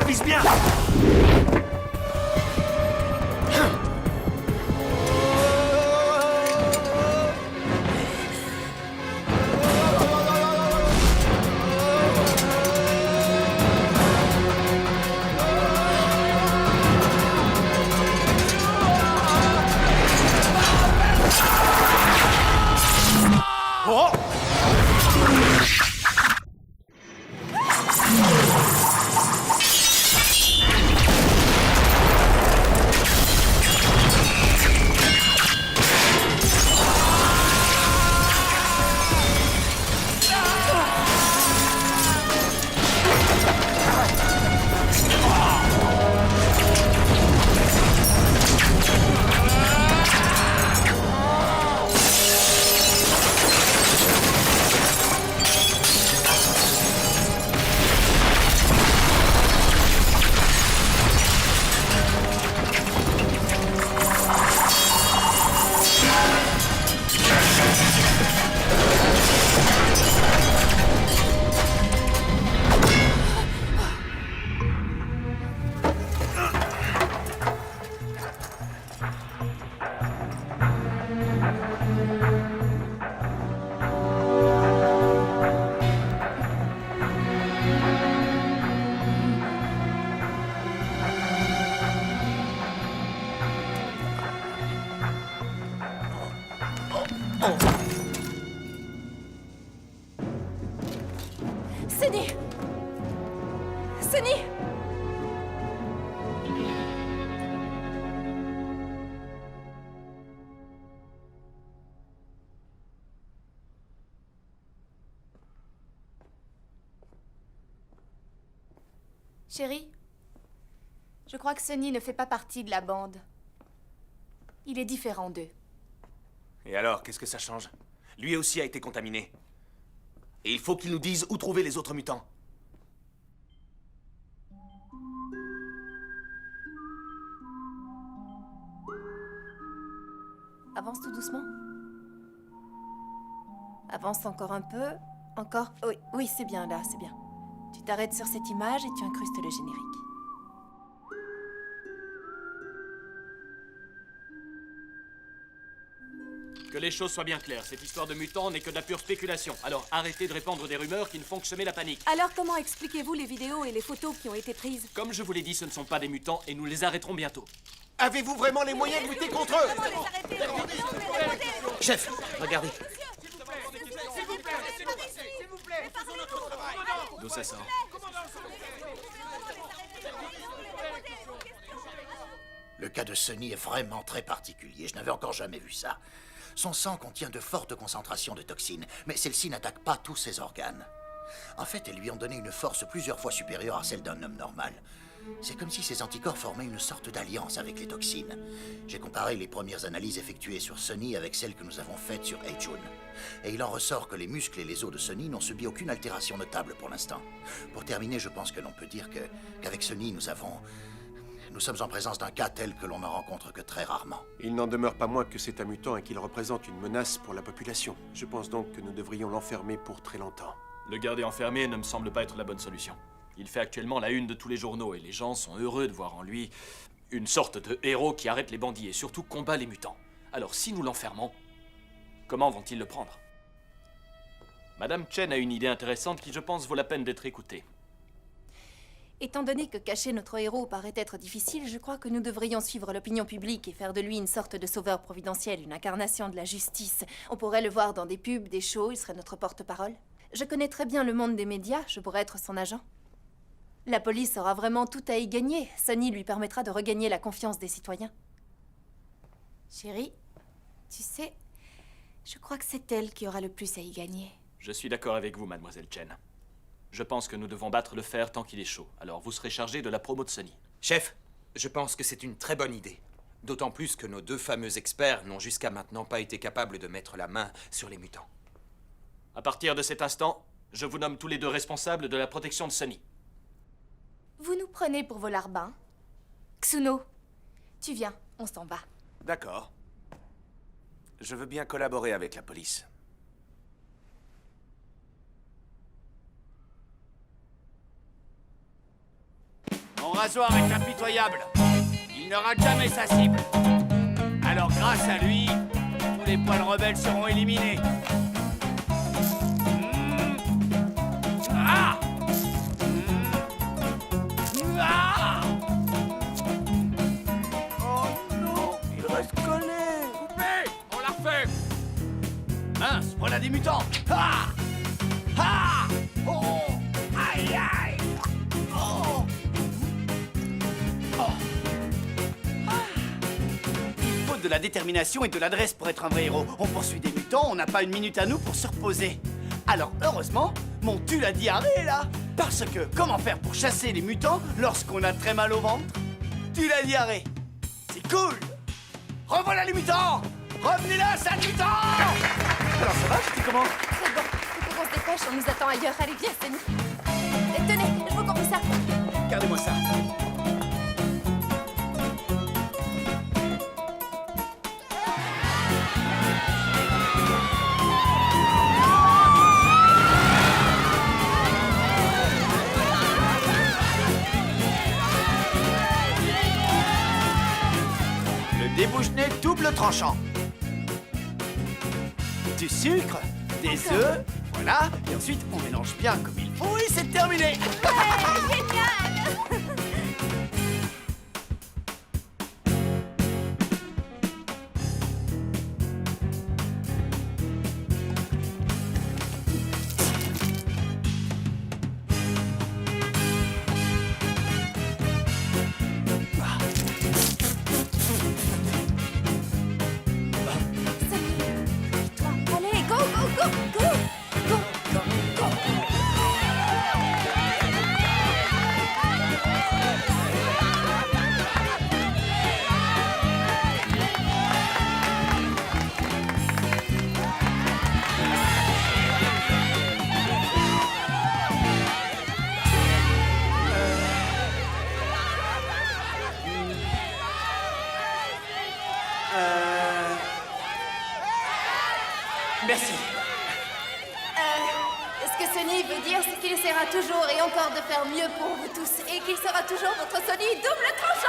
Vise bien! Sunny! Sunny! Chérie, je crois que Sunny ne fait pas partie de la bande. Il est différent d'eux. Et alors, qu'est-ce que ça change? Lui aussi a été contaminé. Et il faut qu'il nous dise où trouver les autres mutants. Avance tout doucement. Avance encore un peu. Encore. Oui, oui, c'est bien là, c'est bien. Tu t'arrêtes sur cette image et tu incrustes le générique. Que les choses soient bien claires, cette histoire de mutants n'est que de la pure spéculation. Alors arrêtez de répandre des rumeurs qui ne font que semer la panique. Alors comment expliquez-vous les vidéos et les photos qui ont été prises? Comme je vous l'ai dit, ce ne sont pas des mutants et nous les arrêterons bientôt. Avez-vous vraiment les moyens de lutter contre eux? Chef, regardez. D'où ça sort? Le cas de Sunny est vraiment très particulier. Je n'avais encore jamais vu ça. Son sang contient de fortes concentrations de toxines, mais celles-ci n'attaquent pas tous ses organes. En fait, elles lui ont donné une force plusieurs fois supérieure à celle d'un homme normal. C'est comme si ses anticorps formaient une sorte d'alliance avec les toxines. J'ai comparé les premières analyses effectuées sur Sunny avec celles que nous avons faites sur Hei-Chun. Et il en ressort que les muscles et les os de Sunny n'ont subi aucune altération notable pour l'instant. Pour terminer, je pense que l'on peut dire qu'avec Sunny, nous sommes en présence d'un cas tel que l'on n'en rencontre que très rarement. Il n'en demeure pas moins que c'est un mutant et qu'il représente une menace pour la population. Je pense donc que nous devrions l'enfermer pour très longtemps. Le garder enfermé ne me semble pas être la bonne solution. Il fait actuellement la une de tous les journaux et les gens sont heureux de voir en lui une sorte de héros qui arrête les bandits et surtout combat les mutants. Alors si nous l'enfermons, comment vont-ils le prendre? Madame Chen a une idée intéressante qui, je pense, vaut la peine d'être écoutée. Étant donné que cacher notre héros paraît être difficile, je crois que nous devrions suivre l'opinion publique et faire de lui une sorte de sauveur providentiel, une incarnation de la justice. On pourrait le voir dans des pubs, des shows, il serait notre porte-parole. Je connais très bien le monde des médias, je pourrais être son agent. La police aura vraiment tout à y gagner. Sunny lui permettra de regagner la confiance des citoyens. Chérie, tu sais, je crois que c'est elle qui aura le plus à y gagner. Je suis d'accord avec vous, mademoiselle Chen. Je pense que nous devons battre le fer tant qu'il est chaud. Alors vous serez chargé de la promo de Sunny. Chef, je pense que c'est une très bonne idée. D'autant plus que nos deux fameux experts n'ont jusqu'à maintenant pas été capables de mettre la main sur les mutants. À partir de cet instant, je vous nomme tous les deux responsables de la protection de Sunny. Vous nous prenez pour vos larbins? Tsuno, tu viens, on s'en va. D'accord. Je veux bien collaborer avec la police. Mon rasoir est impitoyable. Il ne rate jamais sa cible. Alors grâce à lui, tous les poils rebelles seront éliminés. Ah! Ah! Oh non, il reste collé. Coupé, on l'a refait. Mince, voilà des mutants. Ah! Ah! Oh! Aïe aïe! Oh! Il faut de la détermination et de l'adresse pour être un vrai héros. On poursuit des mutants, on n'a pas une minute à nous pour se reposer. Alors heureusement, mon tue la diarrhée là. Parce que comment faire pour chasser les mutants lorsqu'on a très mal au ventre? Tue la diarrhée. C'est cool. Revoilà les mutants. Revenez là, sale mutant. Alors ça va, c'était comment? C'est bon, faut qu'on se dépêche, on nous attend ailleurs. Allez, viens, Sunny. Et tenez, je veux qu'on fasse ça. Gardez-moi ça. Débouche-nez double tranchant. Du sucre, des œufs, voilà. Et ensuite, on mélange bien comme il faut et c'est terminé. l'espérance qu'il essaiera toujours et encore de faire mieux pour vous tous et qu'il sera toujours votre Sony double tranchant.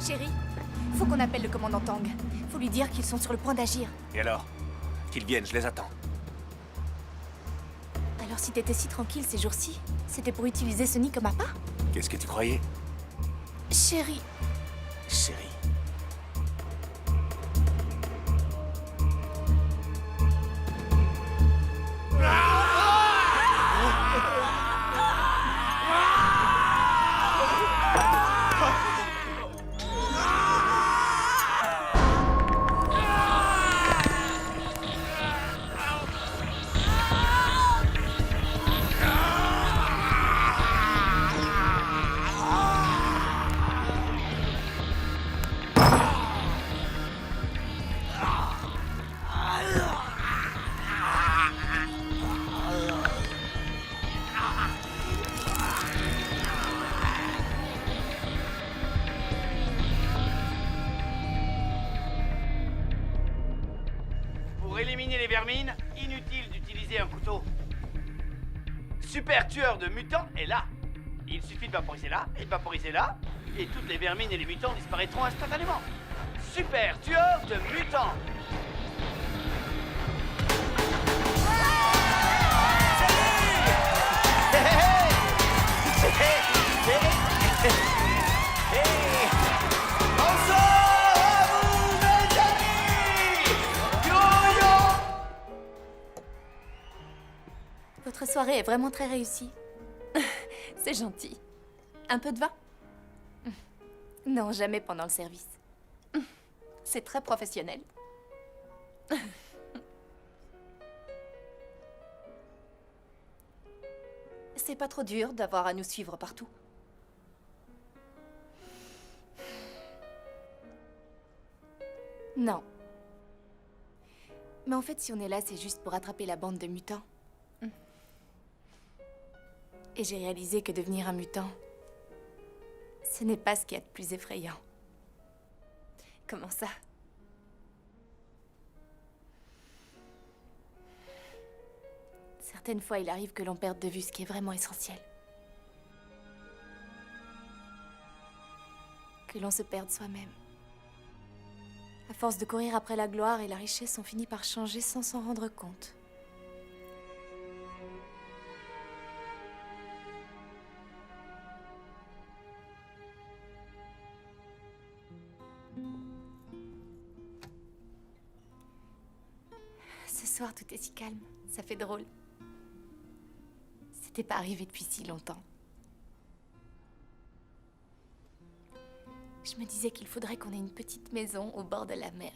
Chérie, faut qu'on appelle le commandant Tang. Faut lui dire qu'ils sont sur le point d'agir. Et alors? Qu'ils viennent, je les attends. Alors si t'étais si tranquille ces jours-ci, c'était pour utiliser Sony comme appât? Qu'est-ce que tu croyais? Chérie, Chérie. Pour éliminer les vermines, inutile d'utiliser un couteau. Super tueur de mutants est là. Il suffit de vaporiser là, et de vaporiser là, et toutes les vermines et les mutants disparaîtront instantanément. Super tueur de mutants. votre soirée est vraiment très réussie. C'est gentil. Un peu de vin? Non, jamais pendant le service. C'est très professionnel. C'est pas trop dur d'avoir à nous suivre partout. Non. Mais en fait, si on est là, c'est juste pour attraper la bande de mutants. Et j'ai réalisé que devenir un mutant, ce n'est pas ce qu'il y a de plus effrayant. Comment ça? Certaines fois, il arrive que l'on perde de vue ce qui est vraiment essentiel. Que l'on se perde soi-même. À force de courir après la gloire et la richesse, on finit par changer sans s'en rendre compte. Ce soir, tout est si calme. Ça fait drôle. C'était pas arrivé depuis si longtemps. Je me disais qu'il faudrait qu'on ait une petite maison au bord de la mer.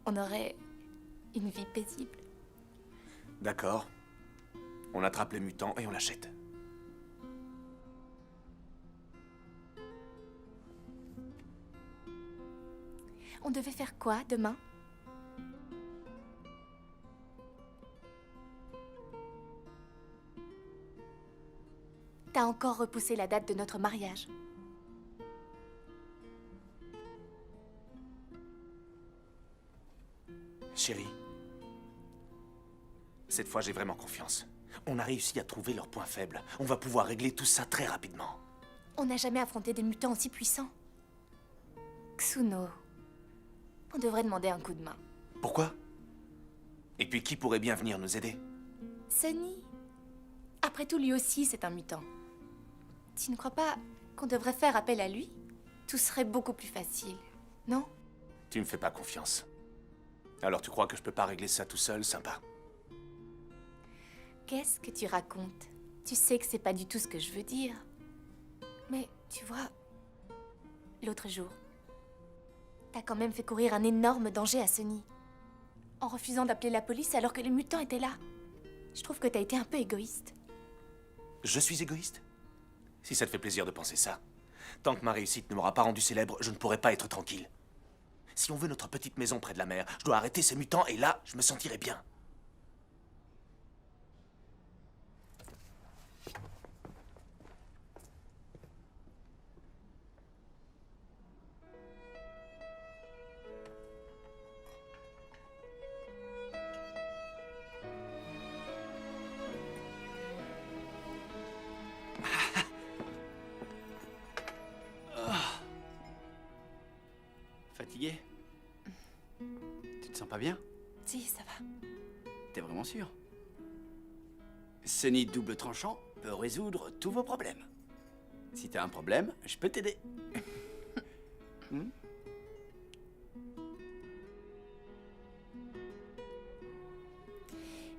On aurait une vie paisible. D'accord. On attrape les mutants et on l'achète. On devait faire quoi demain? T'as encore repoussé la date de notre mariage. Chérie, cette fois j'ai vraiment confiance. On a réussi à trouver leurs points faibles. On va pouvoir régler tout ça très rapidement. On n'a jamais affronté des mutants aussi puissants. Xuno, on devrait demander un coup de main. Pourquoi? Et puis qui pourrait bien venir nous aider? Sony. Après tout, lui aussi, c'est un mutant. Tu ne crois pas qu'on devrait faire appel à lui? Tout serait beaucoup plus facile, non? Tu me fais pas confiance. Alors tu crois que je peux pas régler ça tout seul, sympa? Qu'est-ce que tu racontes? Tu sais que c'est pas du tout ce que je veux dire. Mais, tu vois, l'autre jour, t'as quand même fait courir un énorme danger à Sony. En refusant d'appeler la police alors que les mutants étaient là. Je trouve que t'as été un peu égoïste. Je suis égoïste? Si ça te fait plaisir de penser ça. Tant que ma réussite ne m'aura pas rendu célèbre, je ne pourrai pas être tranquille. Si on veut notre petite maison près de la mer, je dois arrêter ces mutants et là, je me sentirai bien. Fatigué? Tu te sens pas bien? Si, ça va. T'es vraiment sûr? Ce nid double tranchant peut résoudre tous vos problèmes. Si t'as un problème, je peux t'aider.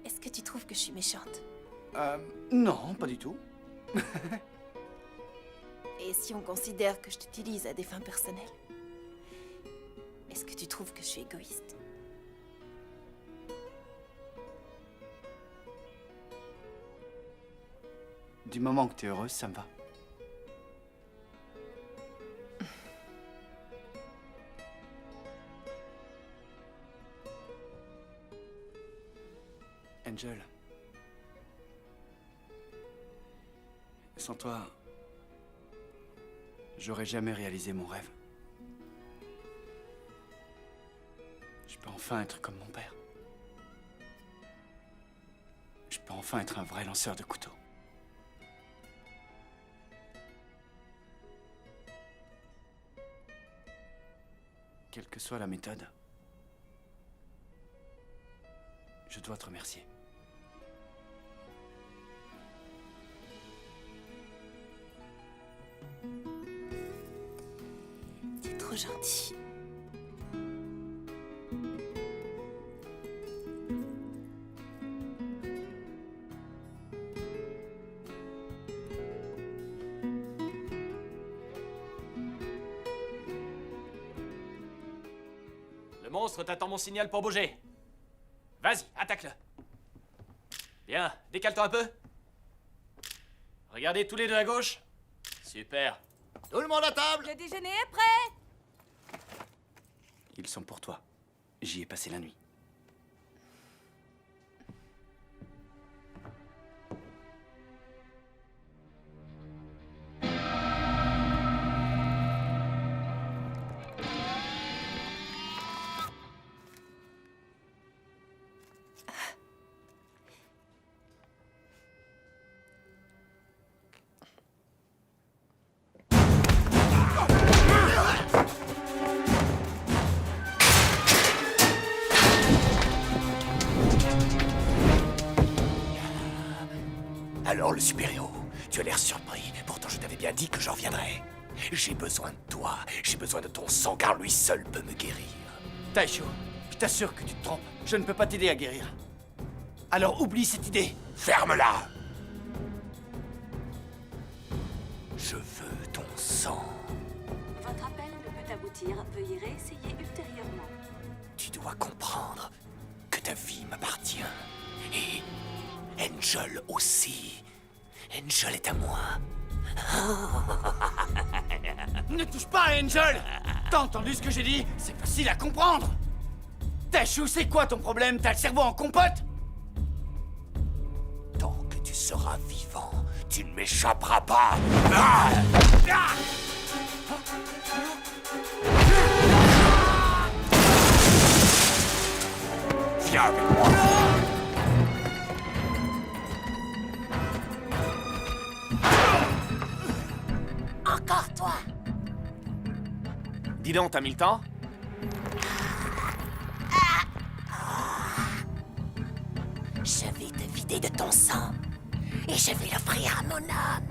Est-ce que tu trouves que je suis méchante? Non, pas du tout. Et si on considère que je t'utilise à des fins personnelles? Est-ce que tu trouves que je suis égoïste? Du moment que t'es heureuse, ça me va. Angel. Sans toi, j'aurais jamais réalisé mon rêve. Je peux enfin être comme mon père. Je peux enfin être un vrai lanceur de couteaux. Quelle que soit la méthode, je dois te remercier. T'es trop gentil. Le monstre t'attend mon signal pour bouger. Vas-y, attaque-le. Bien, décale-toi un peu. Regardez tous les deux à gauche. Super. Tout le monde à table? Le déjeuner est prêt! Ils sont pour toi. J'y ai passé la nuit. Alors, le super-héros, tu as l'air surpris. Pourtant, je t'avais bien dit que j'en reviendrais. J'ai besoin de toi. J'ai besoin de ton sang, car lui seul peut me guérir. Taisho, je t'assure que tu te trompes. Je ne peux pas t'aider à guérir. Alors oublie cette idée. Ferme-la! Je veux ton sang. Votre appel ne peut aboutir. Veuillez réessayer ultérieurement. Tu dois comprendre que ta vie m'appartient. Et Angel aussi. Angel est à moi. Ne touche pas à Angel! T'as entendu ce que j'ai dit? C'est facile à comprendre. Taisho, c'est quoi ton problème? T'as le cerveau en compote? Tant que tu seras vivant, tu ne m'échapperas pas. Ah! Ah! Viens avec moi. Encore toi! Dis donc, t'as mis le temps? Je vais te vider de ton sang et je vais l'offrir à mon âme.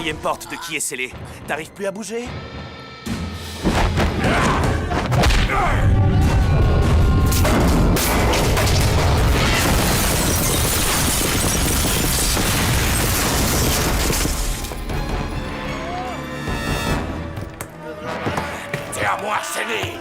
quatrième porte de qui est scellée. T'arrives plus à bouger? C'est à moi, Céline!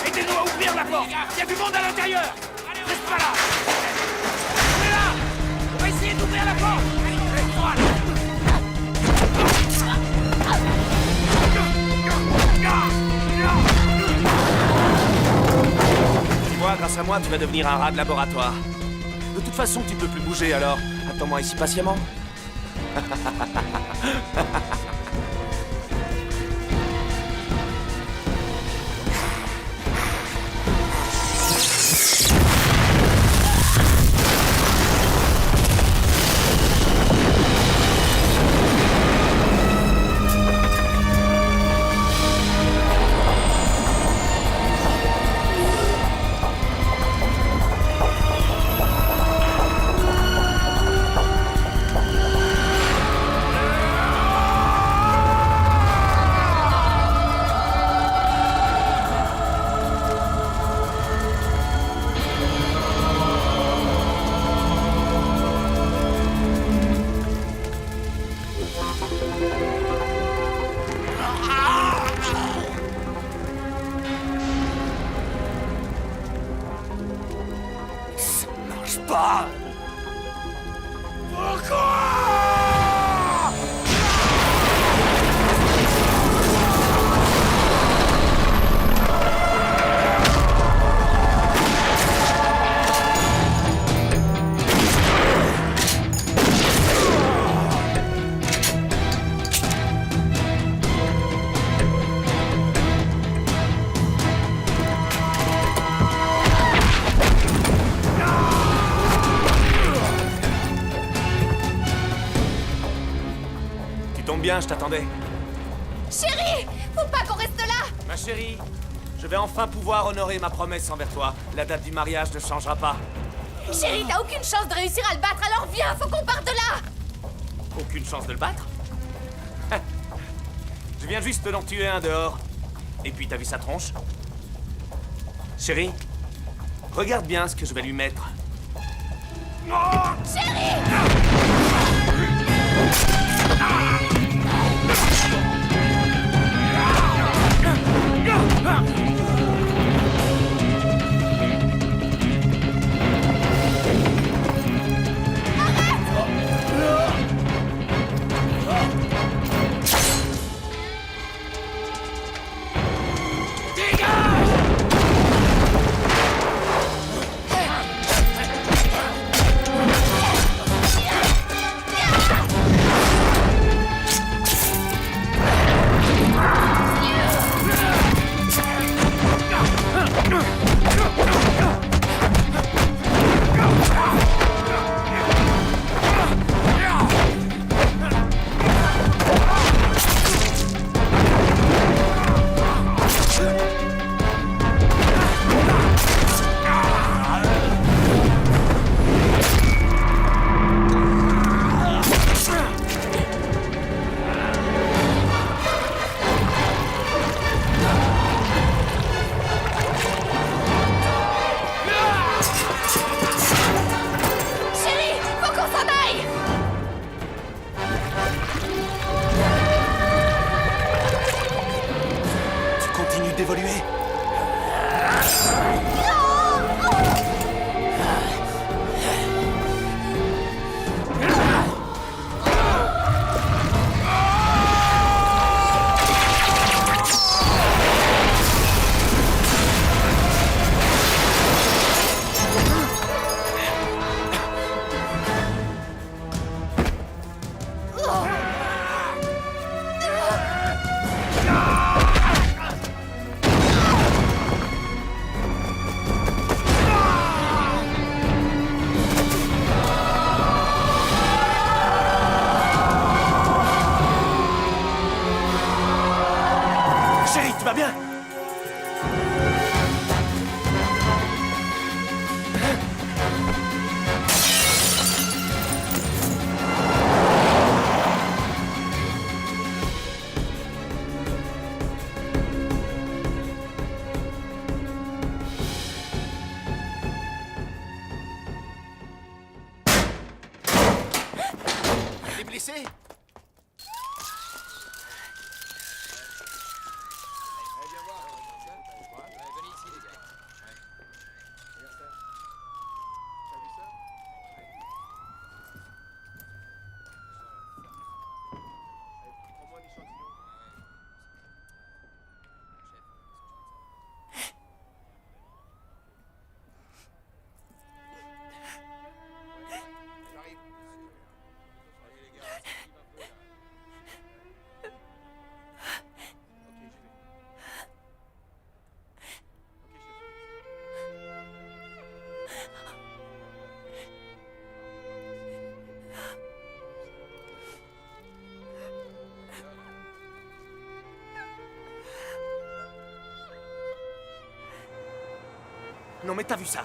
Aidez-nous à ouvrir la porte! Il y a du monde à l'intérieur! Reste pas là! On est là! On va essayer d'ouvrir la porte! Reste-toi là! Dis-moi, grâce à moi, tu vas devenir un rat de laboratoire. De toute façon, tu peux plus bouger, alors attends-moi ici patiemment. Pas! Pourquoi? Tombe bien, je t'attendais. Chérie, faut pas qu'on reste là. Ma chérie, je vais enfin pouvoir honorer ma promesse envers toi. La date du mariage ne changera pas. Chérie, t'as aucune chance de réussir à le battre, alors viens, faut qu'on parte de là. Aucune chance de le battre? Je viens juste d'en tuer un dehors. Et puis t'as vu sa tronche? Chérie, regarde bien ce que je vais lui mettre. Chérie! blessé? Non mais t'as vu ça?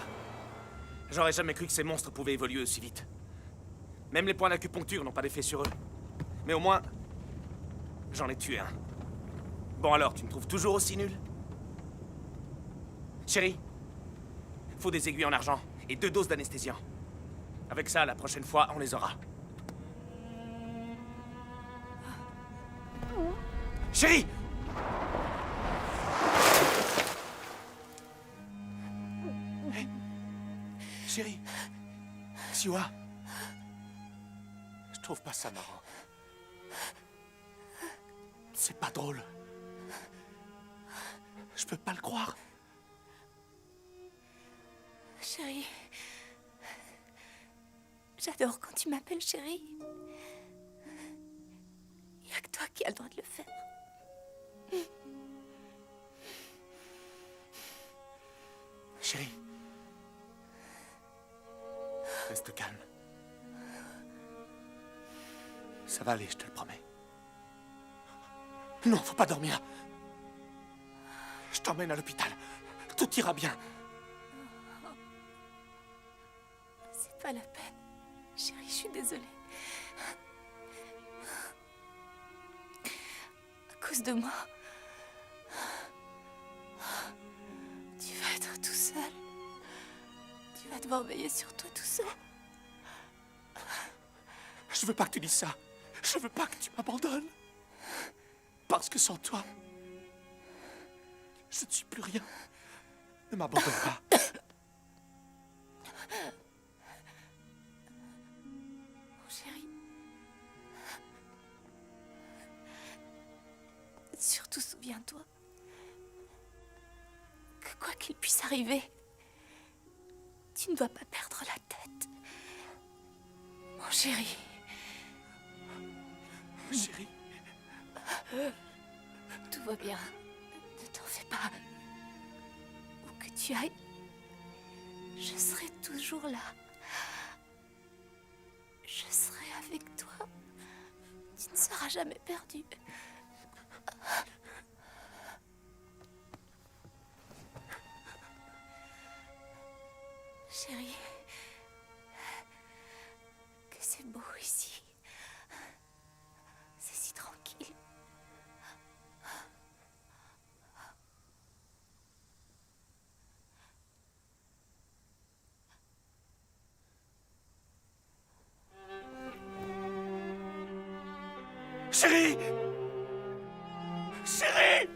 J'aurais jamais cru que ces monstres pouvaient évoluer aussi vite. Même les points d'acupuncture n'ont pas d'effet sur eux. Mais au moins, j'en ai tué un. Bon alors, tu me trouves toujours aussi nul? Chérie, faut des aiguilles en argent et 2 doses d'anesthésiant. Avec ça, la prochaine fois, on les aura. Chérie! Hey. Chérie, Siwa, je trouve pas ça marrant. C'est pas drôle. Je peux pas le croire. Chérie. J'adore quand tu m'appelles chérie. Il n'y a que toi qui as le droit de le faire. Chérie, reste calme. Ça va aller, je te le promets. Non, faut pas dormir. Je t'emmène à l'hôpital. Tout ira bien. C'est pas la peine. Chérie, je suis désolée. À cause de moi, tu vas être tout seul. Tu vas devoir veiller sur toi tout seul. Je veux pas que tu dises ça. Je veux pas que tu m'abandonnes. Parce que sans toi, je ne suis plus rien. Ne m'abandonne pas. Mon chéri. Surtout souviens-toi que quoi qu'il puisse arriver, tu ne dois pas perdre la tête. Mon chéri. Chérie. Tout va bien. Ne t'en fais pas. Où que tu ailles, je serai toujours là. Je serai avec toi. Tu ne seras jamais perdu. Chérie, que c'est beau ici. C'est si tranquille. Chérie! Chérie!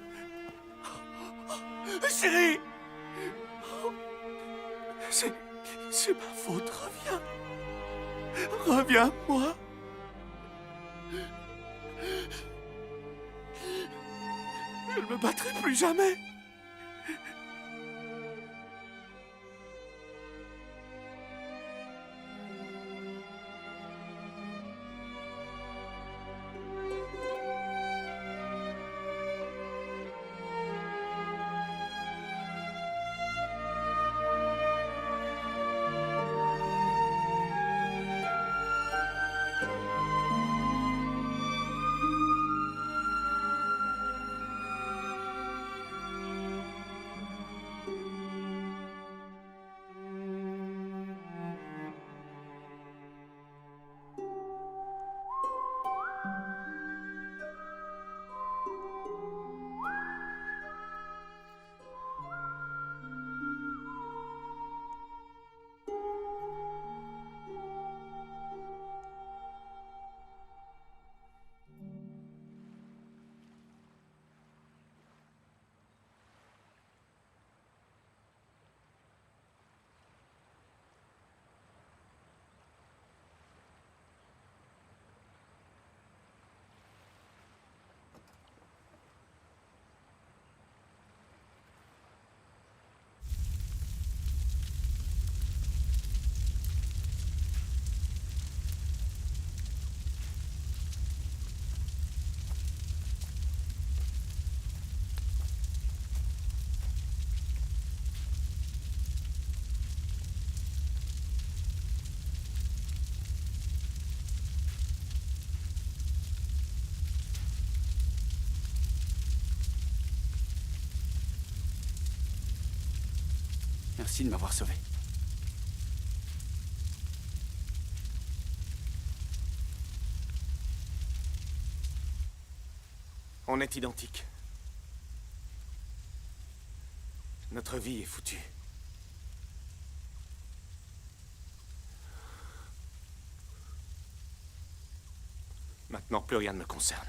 Chérie! C'est ma faute, reviens. Reviens-moi. Je ne me battrai plus jamais. Merci de m'avoir sauvé. On est identiques. Notre vie est foutue. Maintenant, plus rien ne me concerne.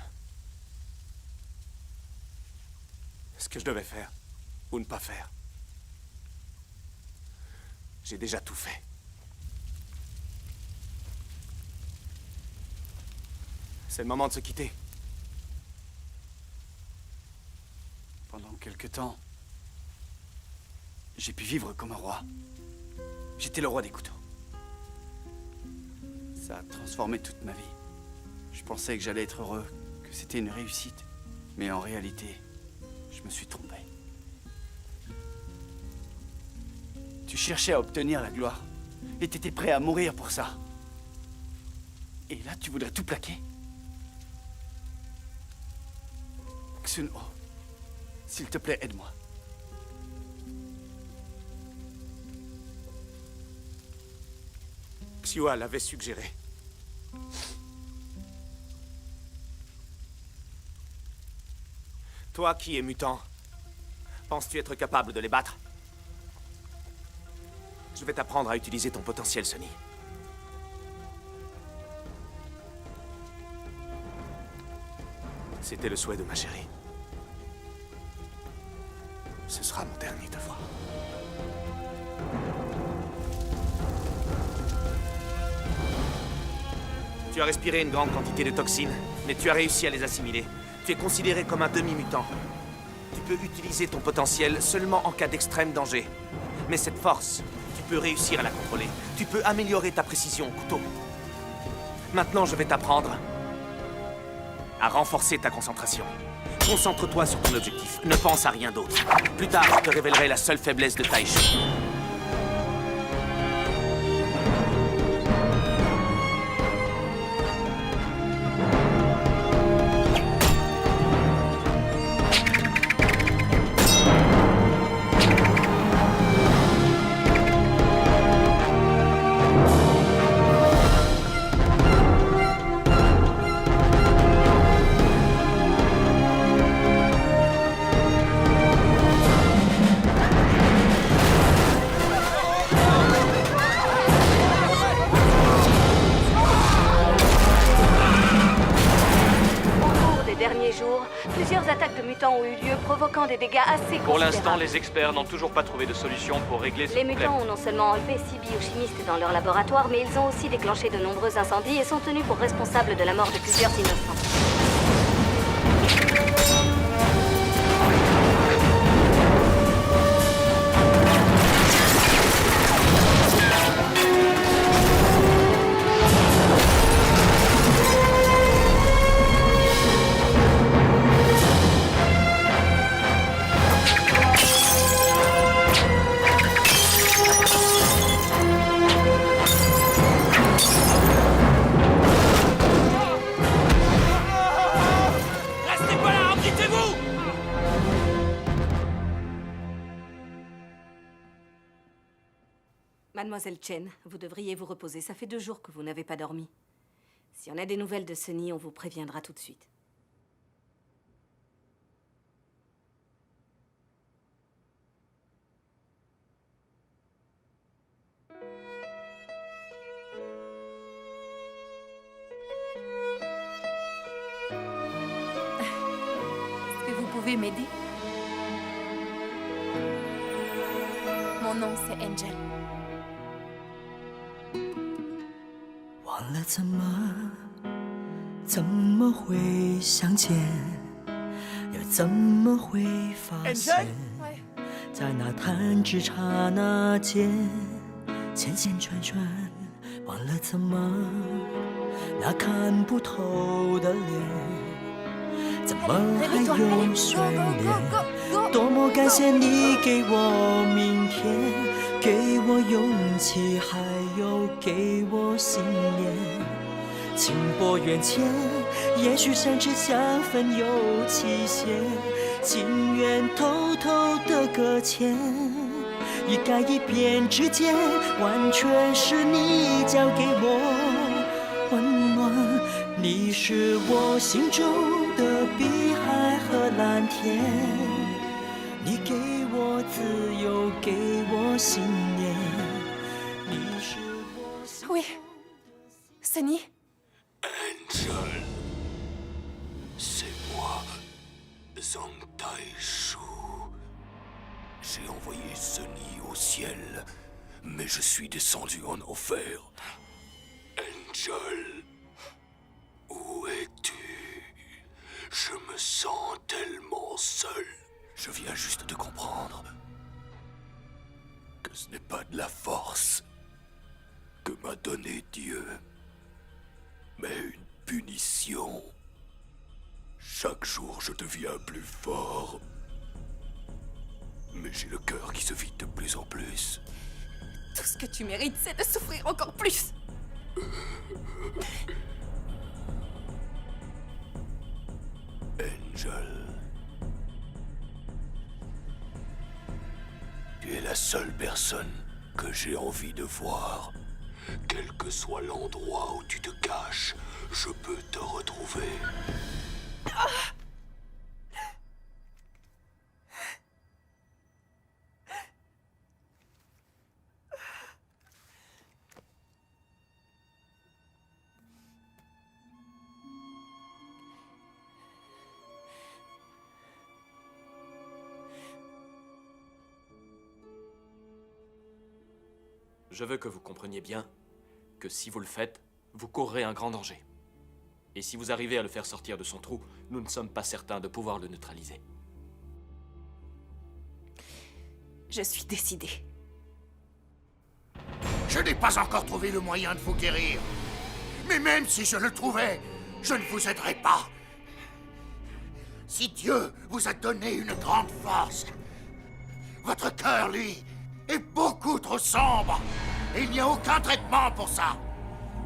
Ce que je devais faire, ou ne pas faire, j'ai déjà tout fait. C'est le moment de se quitter. Pendant quelque temps, j'ai pu vivre comme un roi. J'étais le roi des couteaux. Ça a transformé toute ma vie. Je pensais que j'allais être heureux, que c'était une réussite. Mais en réalité, je me suis trompé. Tu cherchais à obtenir la gloire et t'étais prêt à mourir pour ça. Et là, tu voudrais tout plaquer? Xun-Ho, s'il te plaît, aide-moi. Xiua l'avait suggéré. Toi qui es mutant, penses-tu être capable de les battre? Je vais t'apprendre à utiliser ton potentiel, Sunny. C'était le souhait de ma chérie. Ce sera mon dernier devoir. Tu as respiré une grande quantité de toxines, mais tu as réussi à les assimiler. Tu es considéré comme un demi-mutant. Tu peux utiliser ton potentiel seulement en cas d'extrême danger. Mais cette force, tu peux réussir à la contrôler. Tu peux améliorer ta précision au couteau. Maintenant, je vais t'apprendre à renforcer ta concentration. Concentre-toi sur ton objectif. Ne pense à rien d'autre. Plus tard, je te révélerai la seule faiblesse de Taichi. Plusieurs attaques de mutants ont eu lieu, provoquant des dégâts assez considérables. Pour l'instant, les experts n'ont toujours pas trouvé de solution pour régler ce Les problème. mutants ont non seulement enlevé 6 biochimistes dans leur laboratoire, mais ils ont aussi déclenché de nombreux incendies et sont tenus pour responsables de la mort de plusieurs innocents. Mademoiselle Chen, vous devriez vous reposer. Ça fait 2 jours que vous n'avez pas dormi. Si on a des nouvelles de Sunny, on vous préviendra tout de suite. Est-ce que vous pouvez m'aider? Mon nom, c'est Angel. 忘了怎么会相见，又怎么会发现，在那弹指刹那间，千千串串，忘了怎么那看不透的脸，怎么还有睡莲？多么感谢你给我明天，给我勇气，还有给我信念。情薄缘浅，也许相知相分有期限，情愿偷偷的搁浅，一改一变之间，完全是你交给我温暖。你是我心中的碧海和蓝天，你给我自由，给我信念。你是我。Oui. Sonny? Angel. C'est moi, Zhang Taishu. J'ai envoyé Sonny au ciel, mais je suis descendu en enfer. Angel, où es-tu? Je me sens tellement seul. Je viens juste de comprendre que ce n'est pas de la force que m'a donné Dieu, mais une punition. Chaque jour, je deviens plus fort. Mais j'ai le cœur qui se vide de plus en plus. Tout ce que tu mérites, c'est de souffrir encore plus. Angel. Tu es la seule personne que j'ai envie de voir. Quel que soit l'endroit où tu te caches, je peux te retrouver. Je veux que vous compreniez bien que si vous le faites, vous courrez un grand danger. Et si vous arrivez à le faire sortir de son trou, nous ne sommes pas certains de pouvoir le neutraliser. Je suis décidée. Je n'ai pas encore trouvé le moyen de vous guérir. Mais même si je le trouvais, je ne vous aiderai pas. Si Dieu vous a donné une grande force, votre cœur, lui, est beaucoup trop sombre. Et il n'y a aucun traitement pour ça.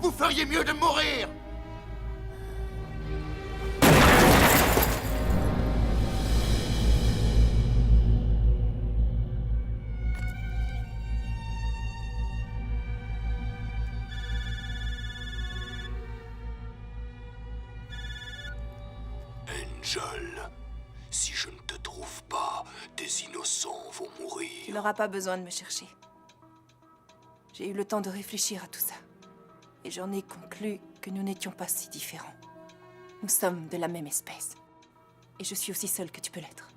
Vous feriez mieux de mourir. Angel, si je ne te trouve pas, des innocents vont mourir. Tu n'auras pas besoin de me chercher. J'ai eu le temps de réfléchir à tout ça. Et j'en ai conclu que nous n'étions pas si différents. Nous sommes de la même espèce. Et je suis aussi seule que tu peux l'être.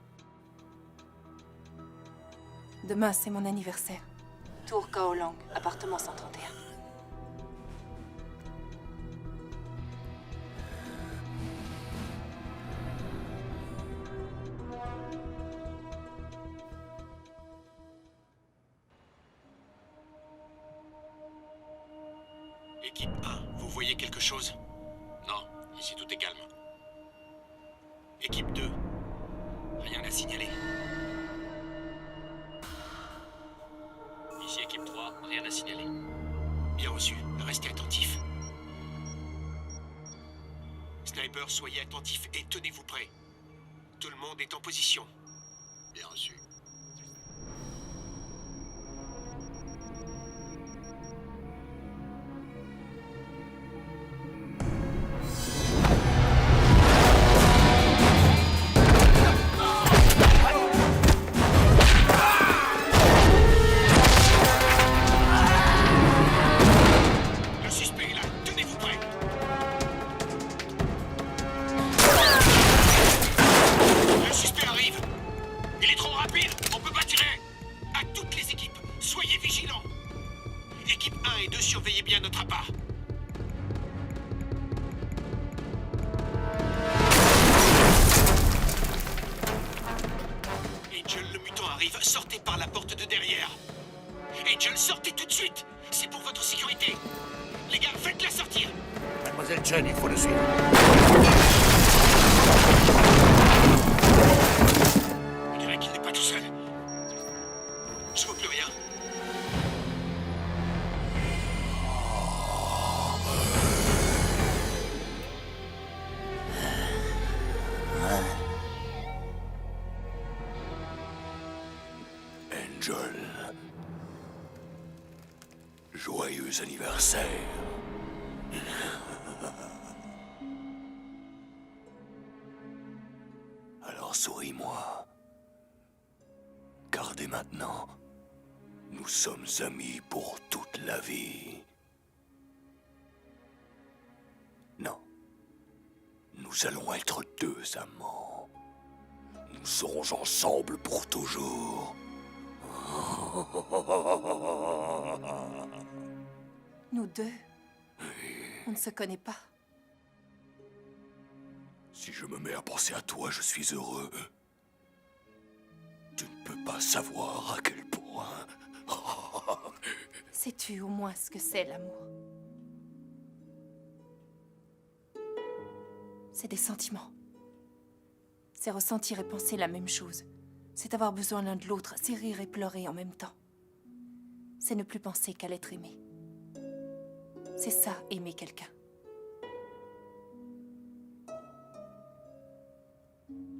Demain, c'est mon anniversaire. Tour Kaolang, appartement 131. Équipe 1, vous voyez quelque chose? Non, ici tout est calme. Équipe 2, rien à signaler. Ici équipe 3, rien à signaler. Bien reçu, restez attentifs. Sniper, soyez attentifs et tenez-vous prêts. Tout le monde est en position. Bien reçu. Le suspect est là, tenez-vous prêts. Le suspect arrive. Il est trop rapide, on peut pas tirer. À toutes les équipes, soyez vigilants. Équipe 1 et 2, surveillez bien notre appât. Angel, le mutant arrive, sortez par la porte de derrière. Angel, sortez tout de suite. C'est pour votre sécurité. Les gars, faites-la sortir. Mademoiselle Chen, il faut le suivre. On dirait qu'il n'est pas tout seul. Je vois plus rien. Angel, Joyeux anniversaire. Alors souris-moi. Car dès maintenant, nous sommes amis pour toute la vie. Non. Nous allons être deux amants. Nous serons ensemble pour toujours. Nous deux? On ne se connaît pas. Si je me mets à penser à toi, je suis heureux. Tu ne peux pas savoir à quel point. Sais-tu au moins ce que c'est l'amour? C'est des sentiments. C'est ressentir et penser la même chose. C'est avoir besoin l'un de l'autre, c'est rire et pleurer en même temps. C'est ne plus penser qu'à l'être aimé. C'est ça, aimer quelqu'un.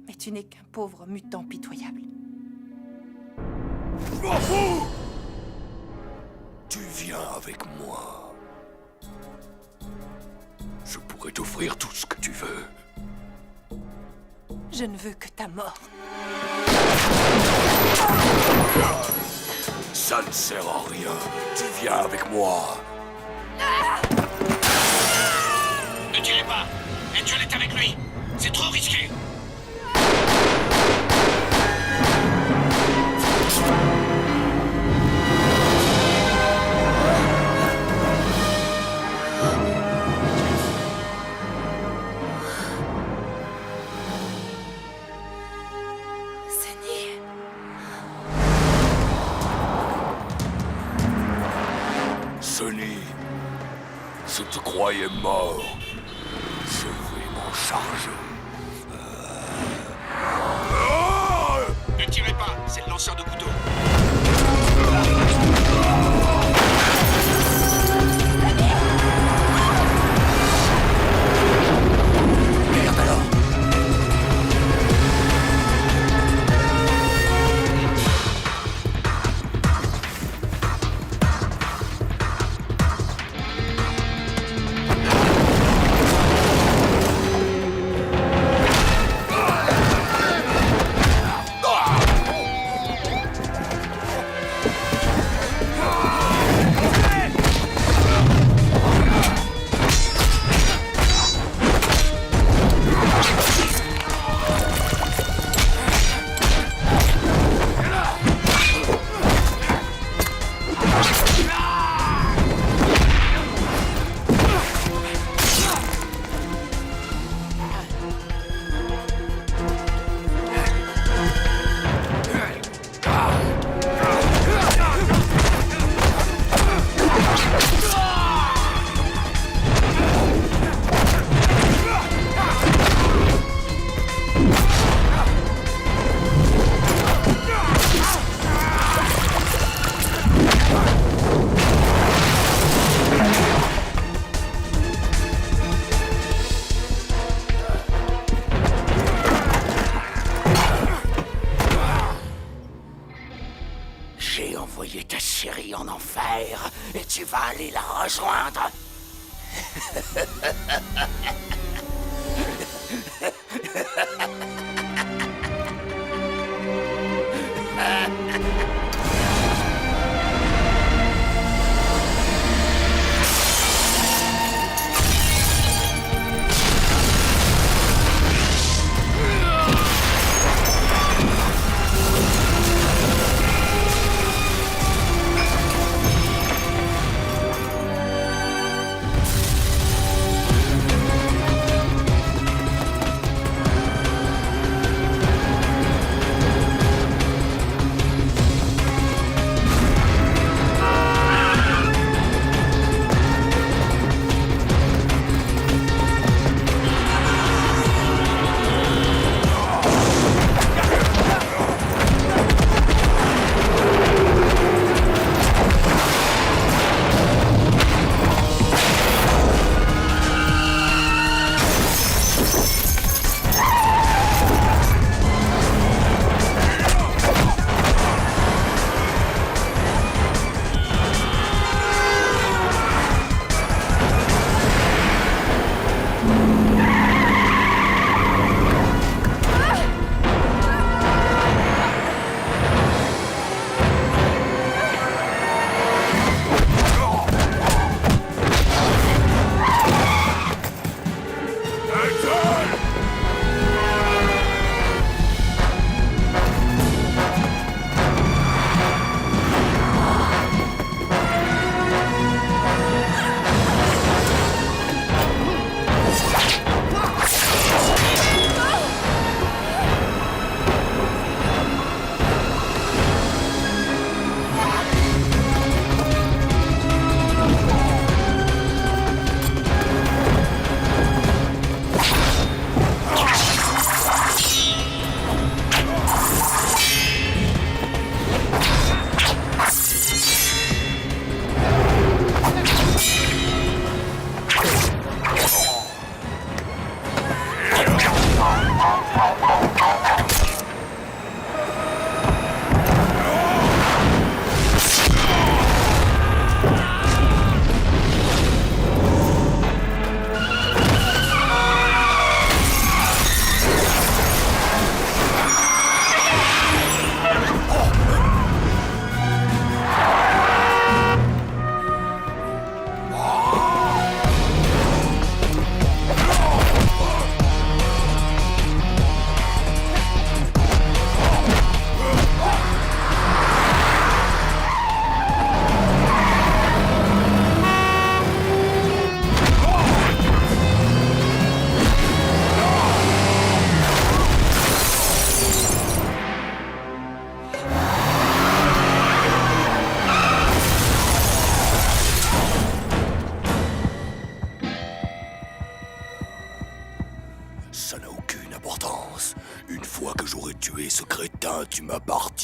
Mais tu n'es qu'un pauvre mutant pitoyable. Tu viens avec moi. Je pourrais t'offrir tout ce que tu veux. Je ne veux que ta mort. Ça ne sert à rien. Tu viens avec moi. Ne tirez pas. Angel est avec lui. C'est trop risqué. Sonny, je te croyais mort. Je vais m'en charger. Ne tirez pas, c'est le lanceur de couteau. Merde alors. J'ai envoyé ta chérie en enfer et tu vas aller la rejoindre.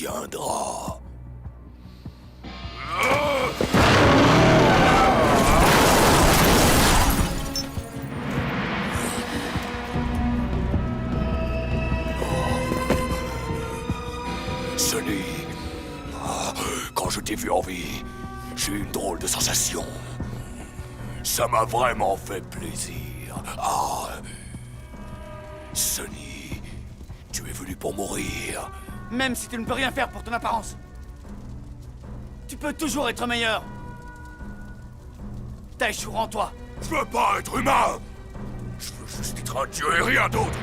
tiendra. Sonny, quand je t'ai vu en vie, j'ai eu une drôle de sensation. Ça m'a vraiment fait plaisir. Ah, Sonny, tu es venu pour mourir. Même si tu ne peux rien faire pour ton apparence, tu peux toujours être meilleur. T'as échoué en toi. Je veux pas être humain. Je veux juste être un dieu et rien d'autre.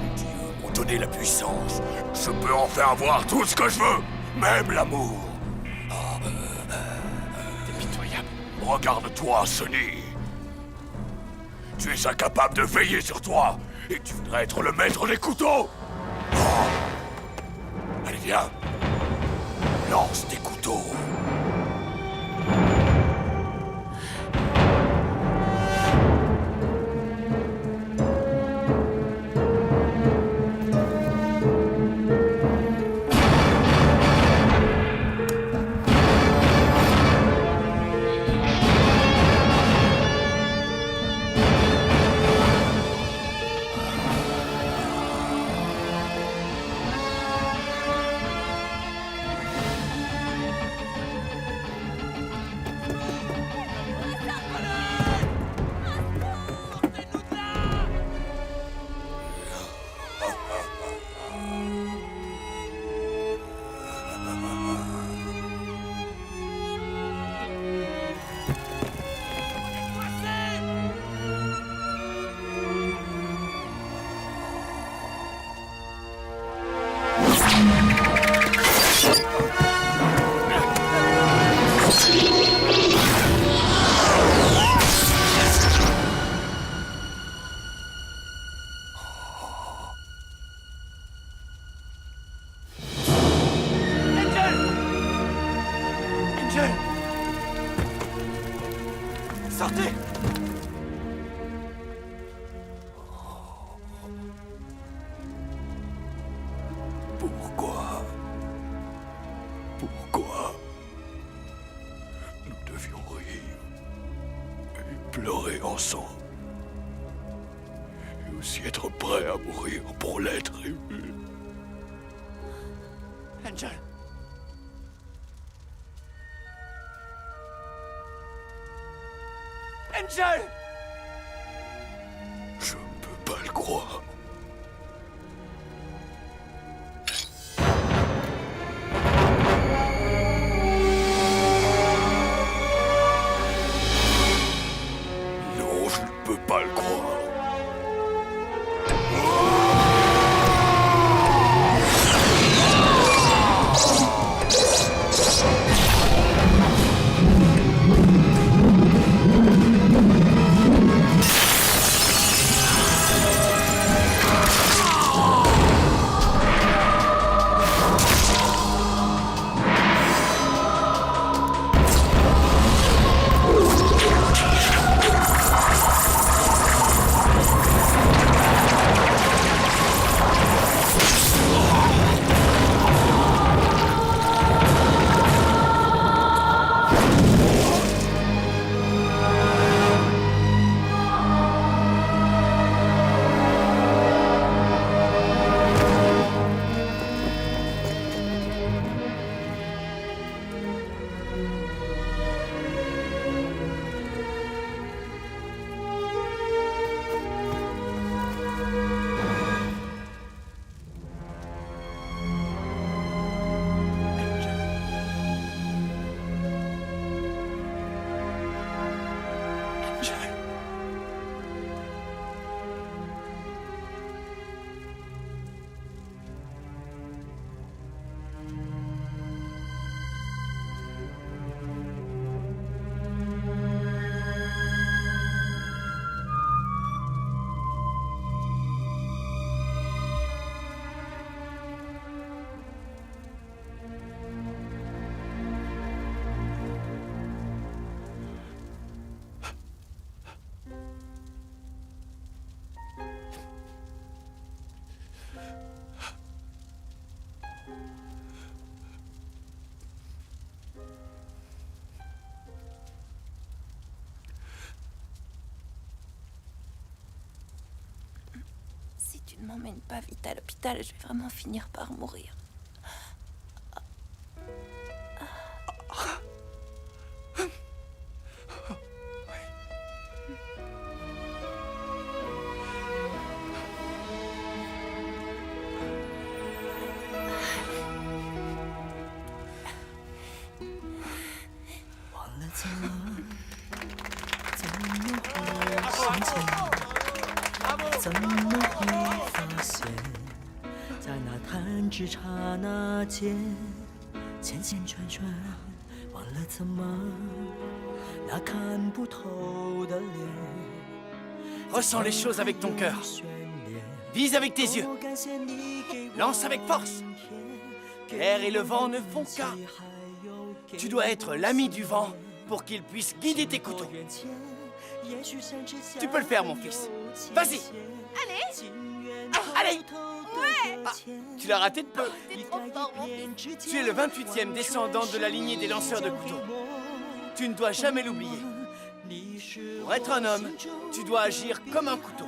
Les dieux m'ont donné la puissance. Je peux en faire avoir tout ce que je veux, même l'amour. T'es pitoyable. Regarde-toi, Sonny. Tu es incapable de veiller sur toi. Et tu voudrais être le maître des couteaux. Allez, viens. Lance tes couteaux. Sortez! Pourquoi? Pourquoi? Nous devions rire et pleurer ensemble. Et aussi être prêts à mourir pour l'être aimé. Angel! Angel! Je ne peux pas le croire. Non, je ne peux pas le croire. ne m'emmène pas vite à l'hôpital, je vais vraiment finir par mourir. Ressens les choses avec ton cœur. Vise avec tes yeux. Lance avec force. L'air et le vent ne font qu'un. Tu dois être l'ami du vent pour qu'il puisse guider tes couteaux. Tu peux le faire, mon fils. Vas-y. Allez. Allez. Ouais. Ah, tu l'as raté de peu. T'es trop fort, mon fils. Tu es le 28e descendant de la lignée des lanceurs de couteaux. Tu ne dois jamais l'oublier. Pour être un homme, tu dois agir comme un couteau.